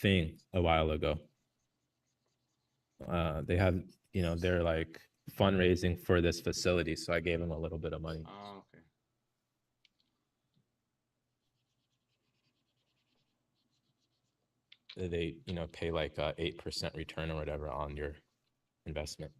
Speaker 1: thing a while ago. They had, they're like fundraising for this facility, so I gave them a little bit of money.
Speaker 2: Oh, okay.
Speaker 1: They, pay like 8% return or whatever on your investment.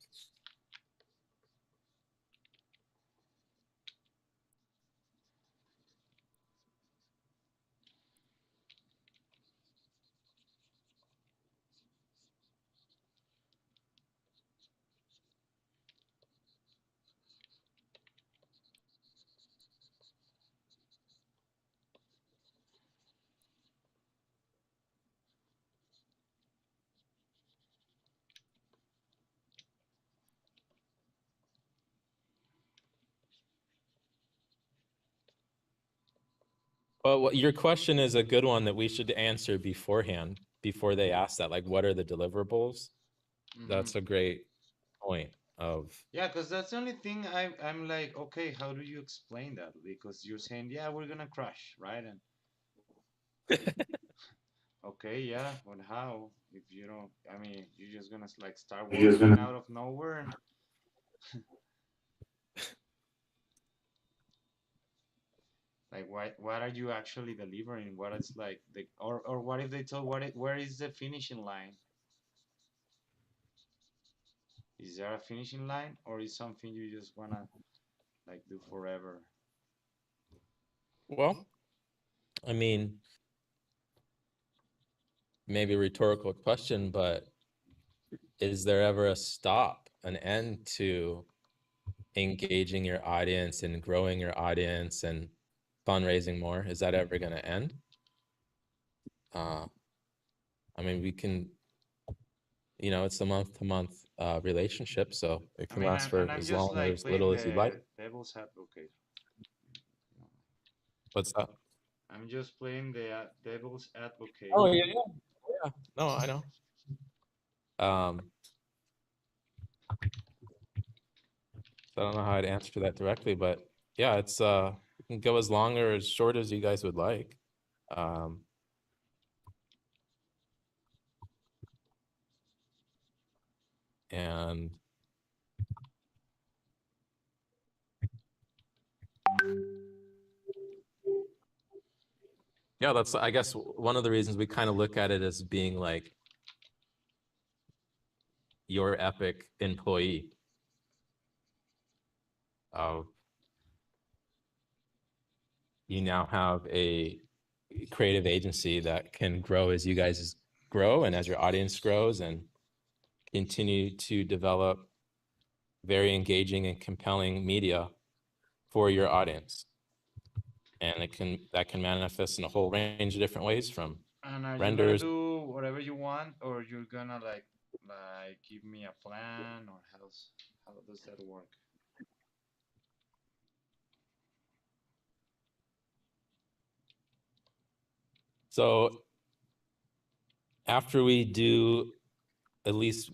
Speaker 1: Well, your question is a good one that we should answer beforehand, before they ask that. Like, what are the deliverables? Mm-hmm. That's a great point of...
Speaker 2: Yeah, because that's the only thing I'm like, okay, how do you explain that? Because you're saying, yeah, we're going to crash, right? And okay, yeah, but how? If you don't, I mean, you're just going to like start working out of nowhere. And Like what are you actually delivering? What is like the or what if they told where is the finishing line? Is there a finishing line or is something you just wanna like do forever?
Speaker 1: Well, I mean, maybe a rhetorical question, but is there ever a stop, an end to engaging your audience and growing your audience and fundraising more? Is that ever going to end? I mean, we can, you know, it's a month-to-month relationship, so it
Speaker 2: I
Speaker 1: can
Speaker 2: mean,
Speaker 1: last for
Speaker 2: I'm
Speaker 1: as
Speaker 2: just
Speaker 1: long or
Speaker 2: like
Speaker 1: as
Speaker 2: playing
Speaker 1: little as you'd like.
Speaker 2: the devil's advocate. You know,
Speaker 1: What's that?
Speaker 2: I'm just playing the devil's advocate.
Speaker 1: Oh, yeah, yeah, yeah. No, I know. So I don't know how I'd answer that directly, but yeah, it's it can go as long or as short as you guys would like. And yeah, that's, I guess, one of the reasons we kind of look at it as being like your epic employee of, you now have a creative agency that can grow as you guys grow and as your audience grows, and continue to develop very engaging and compelling media for your audience. And that can manifest in a whole range of different ways, from
Speaker 2: And are you gonna
Speaker 1: renders.
Speaker 2: do whatever you want, or you're gonna like give me a plan, or how does that work?
Speaker 1: So after we do at least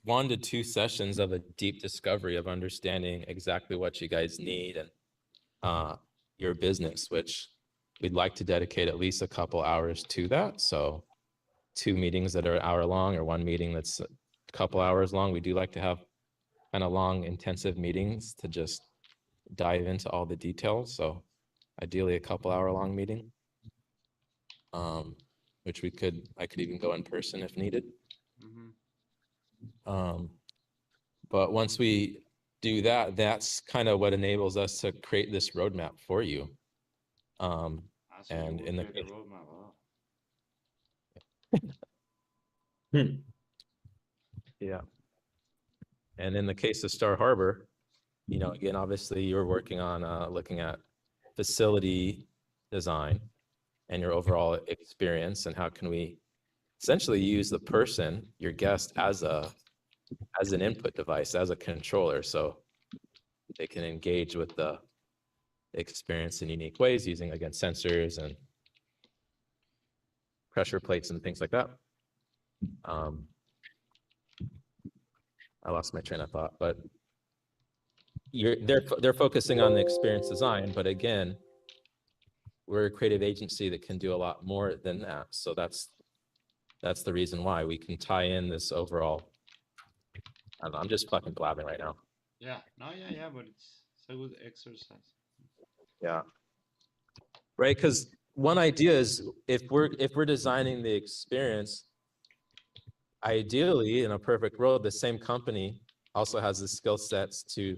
Speaker 1: 1 to 2 sessions of a deep discovery of understanding exactly what you guys need and your business, which we'd like to dedicate at least a couple hours to that. So 2 meetings that are an hour long, or 1 meeting that's a couple hours long. We do like to have kind of long, intensive meetings to just dive into all the details. So ideally a couple hour long meeting, which I could even go in person if needed.
Speaker 2: Mm-hmm.
Speaker 1: But once we do that, that's kind of what enables us to create this roadmap for you.
Speaker 2: So
Speaker 1: And
Speaker 2: you
Speaker 1: in
Speaker 2: will
Speaker 1: the
Speaker 2: create the roadmap. Oh.
Speaker 1: yeah, and in the case of Star Harbor, you know, again, obviously you're working on looking at facility design and your overall experience, and how can we essentially use the person, your guest, as an input device, as a controller, so they can engage with the experience in unique ways, using, again, sensors and pressure plates and things like that. I lost my train of thought, but they're focusing on the experience design, but again, we're a creative agency that can do a lot more than that. So that's the reason why we can tie in this overall. I don't know, I'm just fucking blabbing right now.
Speaker 2: Yeah, no, yeah, but it's a good exercise.
Speaker 1: Yeah. Right, because one idea is, if we're designing the experience, ideally in a perfect world, the same company also has the skill sets to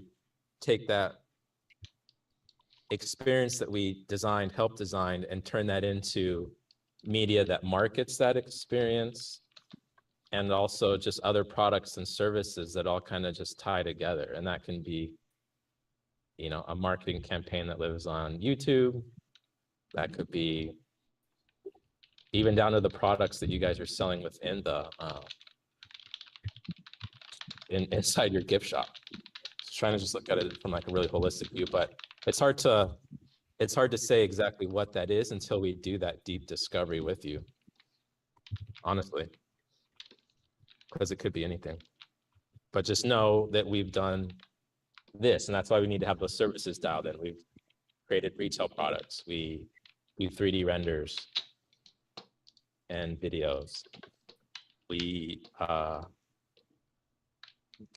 Speaker 1: take that experience that we designed, help design, and turn that into media that markets that experience, and also just other products and services that all kind of just tie together. And that can be, you know, a marketing campaign that lives on YouTube. That could be even down to the products that you guys are selling within the inside your gift shop. Just trying to just look at it from like a really holistic view, but it's hard to say exactly what that is until we do that deep discovery with you, honestly, because it could be anything. But just know that we've done this, and that's why we need to have those services dialed in. We've created retail products. We do 3D renders and videos. We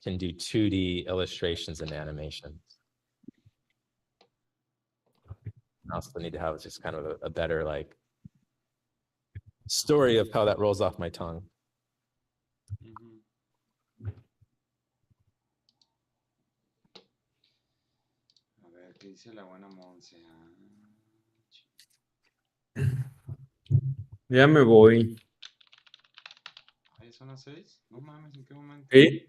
Speaker 1: can do 2D illustrations and animations. I also need to have just kind of a better like story of how that rolls off my tongue.
Speaker 2: Mhm. A ver, ¿qué dice la buena Monse?
Speaker 3: Ya me voy.
Speaker 2: Ay, son las 6. No mames, ¿en qué momento?
Speaker 3: ¿Sí?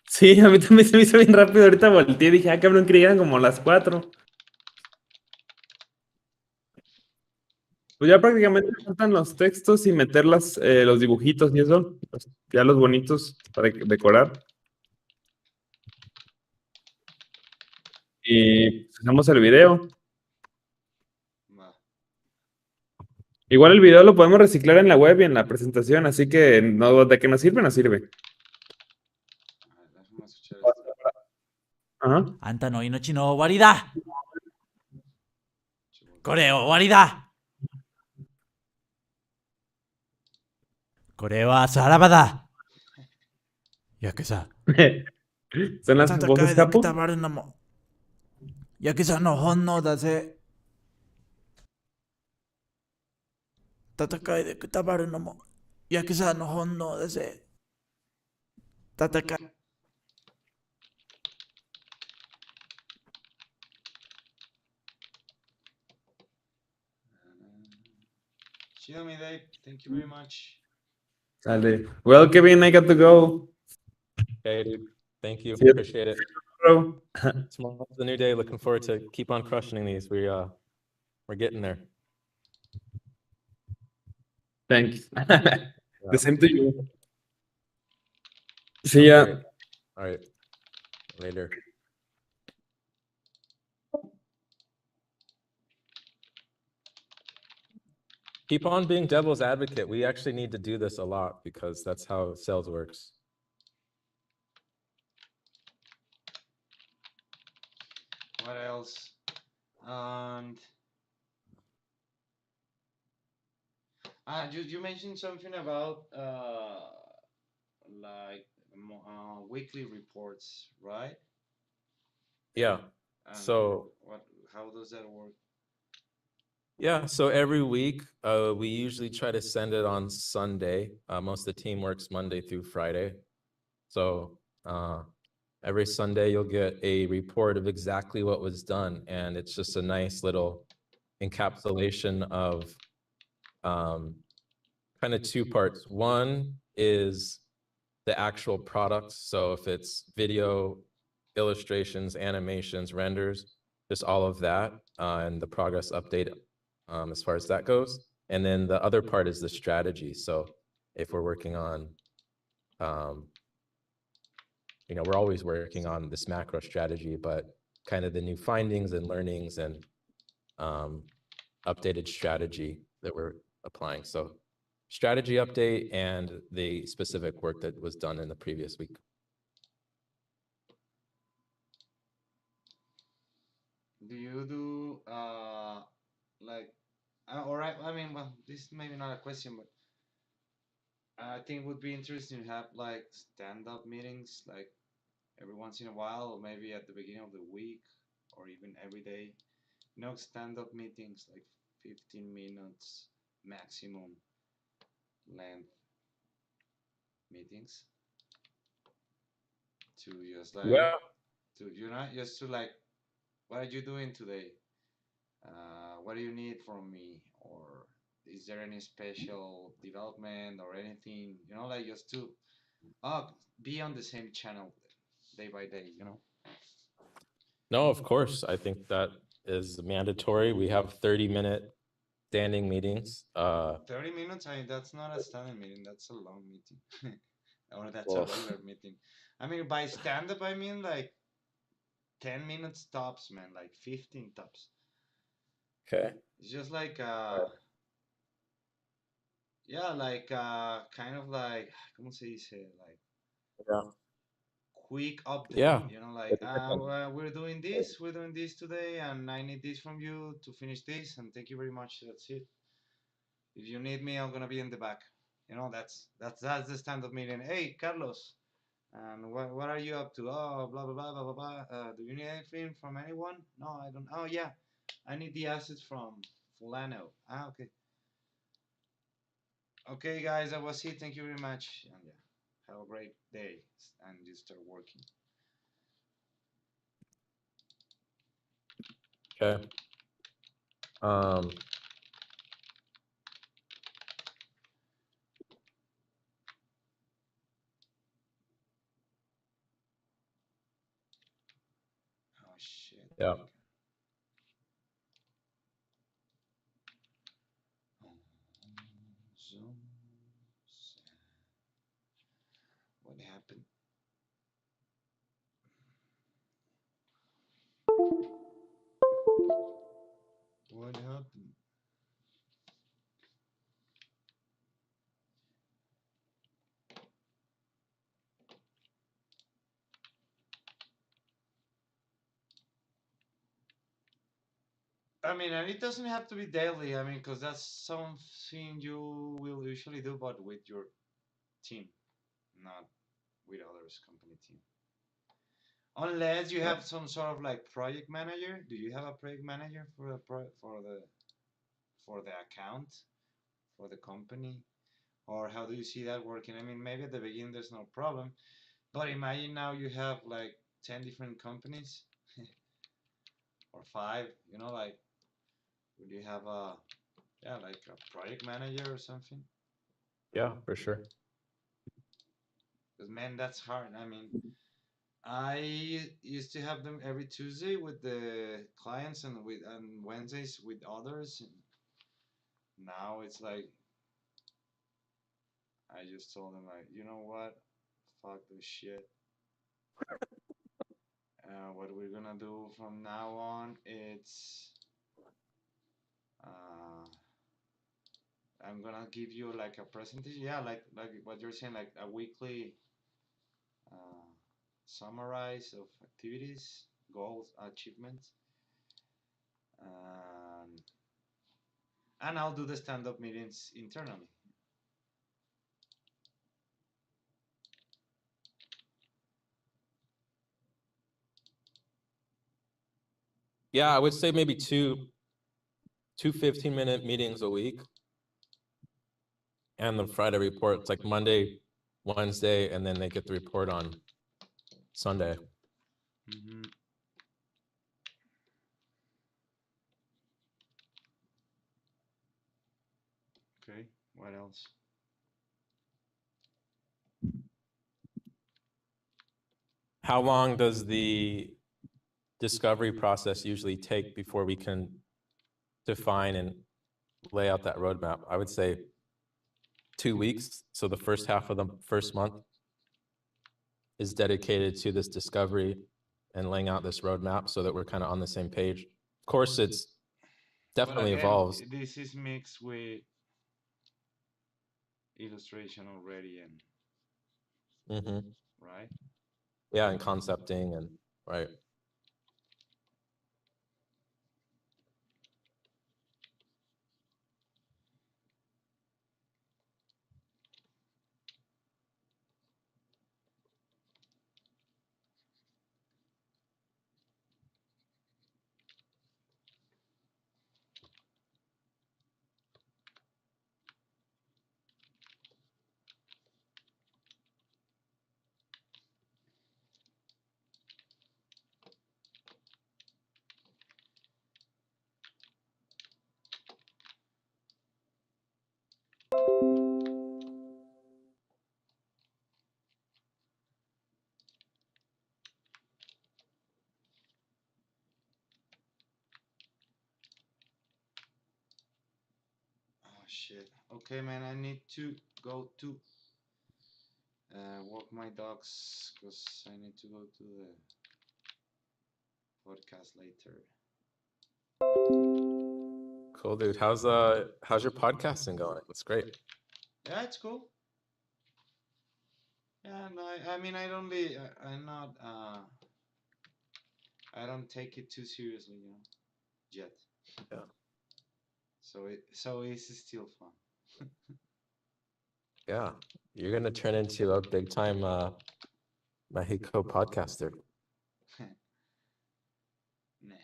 Speaker 3: Sí, a mí también se me hizo bien rápido. Ahorita volteé y dije, ah, cabrón, creí que eran como las 4. Pues ya prácticamente faltan los textos y meter los dibujitos y eso. Ya los bonitos para decorar. Y pues, hacemos el video.
Speaker 2: Va.
Speaker 3: Igual el video lo podemos reciclar en la web y en la presentación, así que no, de que nos sirve, nos sirve.
Speaker 2: A ver, déjame escuchar esto.
Speaker 3: Ajá.
Speaker 4: あんたの命の終わりだ。
Speaker 2: Chivo.
Speaker 4: これ終わりだ。 これはさらばだ。やけさ、
Speaker 3: ¿Son las
Speaker 4: 戦
Speaker 3: voces
Speaker 4: いでく
Speaker 3: capo?
Speaker 4: たばるのも、やけさの本能だぜ。戦いでくたばるのも、やけさの本能だぜ。戦い。
Speaker 2: Chido, mi Dave. Thank you very much.
Speaker 3: Sale. Well, Kevin, I got to go.
Speaker 1: Okay, dude. Thank you.
Speaker 3: See ya.
Speaker 1: Appreciate it.
Speaker 3: Bro.
Speaker 1: Tomorrow's a new day. Looking forward to keep on crushing these. We're getting there.
Speaker 3: Thanks.
Speaker 1: Yeah.
Speaker 3: The same to you. See ya.
Speaker 1: Okay. All right. Later. Keep on being devil's advocate. We actually need to do this a lot because that's how sales works.
Speaker 2: What else? And you mentioned something about like weekly reports, right?
Speaker 1: Yeah.
Speaker 2: And
Speaker 1: So
Speaker 2: how does that work?
Speaker 1: yeah, so every week, we usually try to send it on Sunday. Most of the team works Monday through Friday. So every Sunday you'll get a report of exactly what was done. And it's just a nice little encapsulation of kind of two parts. One is the actual products. So if it's video, illustrations, animations, renders, just all of that, and the progress update as far as that goes. And then the other part is the strategy. So if we're working on, we're always working on this macro strategy, but kind of the new findings and learnings and updated strategy that we're applying. So strategy update and the specific work that was done in the previous week.
Speaker 2: Do you do like all right, I mean, well, this is maybe not a question, but I think it would be interesting to have like stand-up meetings like every once in a while, or maybe at the beginning of the week, or even every day. Stand-up meetings like 15 minutes maximum length meetings to just like
Speaker 1: Yeah.
Speaker 2: just to like, what are you doing today? What do you need from me? Or is there any special development or anything? Like just to be on the same channel day by day.
Speaker 1: No, of course. I think that is mandatory. We have 30-minute standing meetings.
Speaker 2: 30 minutes? I mean, that's not a standing meeting. That's a long meeting. Or that's
Speaker 1: Well.
Speaker 2: a regular meeting. I mean, by stand-up, I mean like 10 minutes tops, man. Like 15 tops.
Speaker 1: Okay.
Speaker 2: It's just like yeah, like kind of like, ¿cómo se dice? Like
Speaker 1: Yeah.
Speaker 2: quick update.
Speaker 1: Yeah.
Speaker 2: Like we're doing this today, and I need this from you to finish this, and thank you very much. That's it. If you need me, I'm gonna be in the back. That's the stand-up meeting. Hey, Carlos, and what are you up to? Oh, blah blah blah blah blah blah. Do you need anything from anyone? No, I don't. Oh yeah, I need the assets from Fulano. Ah, okay. Okay, guys, that was it. Thank you very much. And yeah, have a great day and you start working.
Speaker 1: Okay.
Speaker 2: Oh shit.
Speaker 1: Yeah.
Speaker 2: Zoom. What happened? What happened? I mean, and it doesn't have to be daily. I mean, because that's something you will usually do, but with your team, not with others' company team. Unless you have some sort of like project manager. Do you have a project manager for a for the account for the company, or how do you see that working? I mean, maybe at the beginning there's no problem, but imagine now you have like 10 different companies or 5. You know, like would you have a like a project manager or something?
Speaker 1: Yeah, for sure.
Speaker 2: Because man, that's hard. I mean, I used to have them every Tuesday with the clients and with and Wednesdays with others. And now it's like I just told them like, you know what, fuck this shit. What we're gonna do from now on, it's I'm gonna give you like a presentation. Yeah, like what you're saying, like a weekly uh, summarize of activities, goals, achievements, um, and I'll do the stand-up meetings internally.
Speaker 1: Yeah, I would say maybe two 15-minute meetings a week. And the Friday report, it's like Monday, Wednesday, and then they get the report on Sunday.
Speaker 2: Mm-hmm. Okay, what else?
Speaker 1: How long does the discovery process usually take before we can define and lay out that roadmap? I would say 2 weeks. So the first half of the first month is dedicated to this discovery and laying out this roadmap so that we're kind of on the same page. Of course, it's definitely
Speaker 2: But again,
Speaker 1: evolves.
Speaker 2: this is mixed with illustration already, and right?
Speaker 1: Yeah, and concepting and right.
Speaker 2: Oh shit. Okay, man, I need to go to walk my dogs because I need to go to the podcast later.
Speaker 1: Cool, dude. How's your podcasting going? It's great.
Speaker 2: Yeah, it's cool. Yeah, no, I mean, I'm not, I don't take it too seriously, you know, yet.
Speaker 1: Yeah.
Speaker 2: So it's still fun.
Speaker 1: Yeah. You're gonna turn into a big time Mexico podcaster.
Speaker 2: Nah.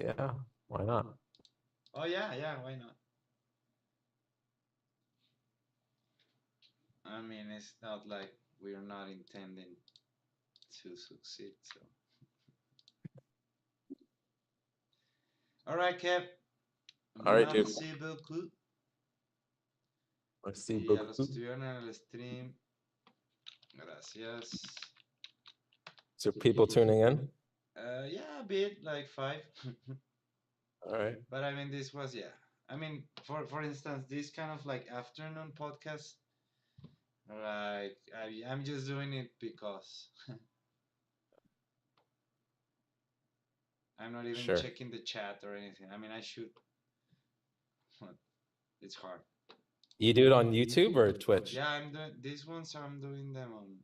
Speaker 1: Yeah, why not?
Speaker 2: Oh yeah, why not? I mean, it's not like we're not intending to succeed. So, all right, Kev.
Speaker 1: All right, dude.
Speaker 2: Merci beaucoup.
Speaker 1: Merci
Speaker 2: Y a los que
Speaker 1: beaucoup.
Speaker 2: estuvieron en el stream, gracias.
Speaker 1: So people tuning in?
Speaker 2: Yeah, a bit, like 5.
Speaker 1: All right.
Speaker 2: But I mean, this was, yeah. I mean, for instance, this kind of like afternoon podcast, like I'm just doing it because I'm not even
Speaker 1: Sure.
Speaker 2: checking the chat or anything. I mean, I should. It's hard.
Speaker 1: You do it on YouTube or Twitch?
Speaker 2: Yeah, I'm doing these ones. I'm doing them on.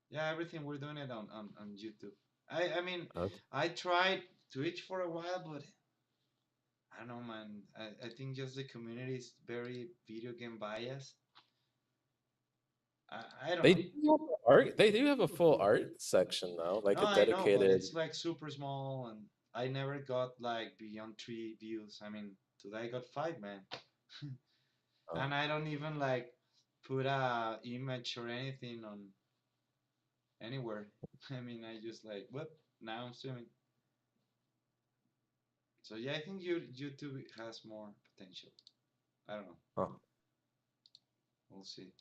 Speaker 2: Yeah, everything we're doing it on YouTube. I mean,
Speaker 1: Okay.
Speaker 2: I tried Twitch for a while, but I don't know, man. I think just the community is very video game biased. I don't
Speaker 1: They
Speaker 2: know.
Speaker 1: do have art. They do have a full art section though, like
Speaker 2: No,
Speaker 1: a
Speaker 2: I know, but
Speaker 1: dedicated.
Speaker 2: it's like super small, and I never got like beyond 3 views. I mean, today I got 5, man.
Speaker 1: Oh.
Speaker 2: And I don't even like put a image or anything on anywhere. I mean, I just like, whoop, now I'm streaming. So yeah, I think YouTube has more potential. I don't know.
Speaker 1: Oh.
Speaker 2: We'll see.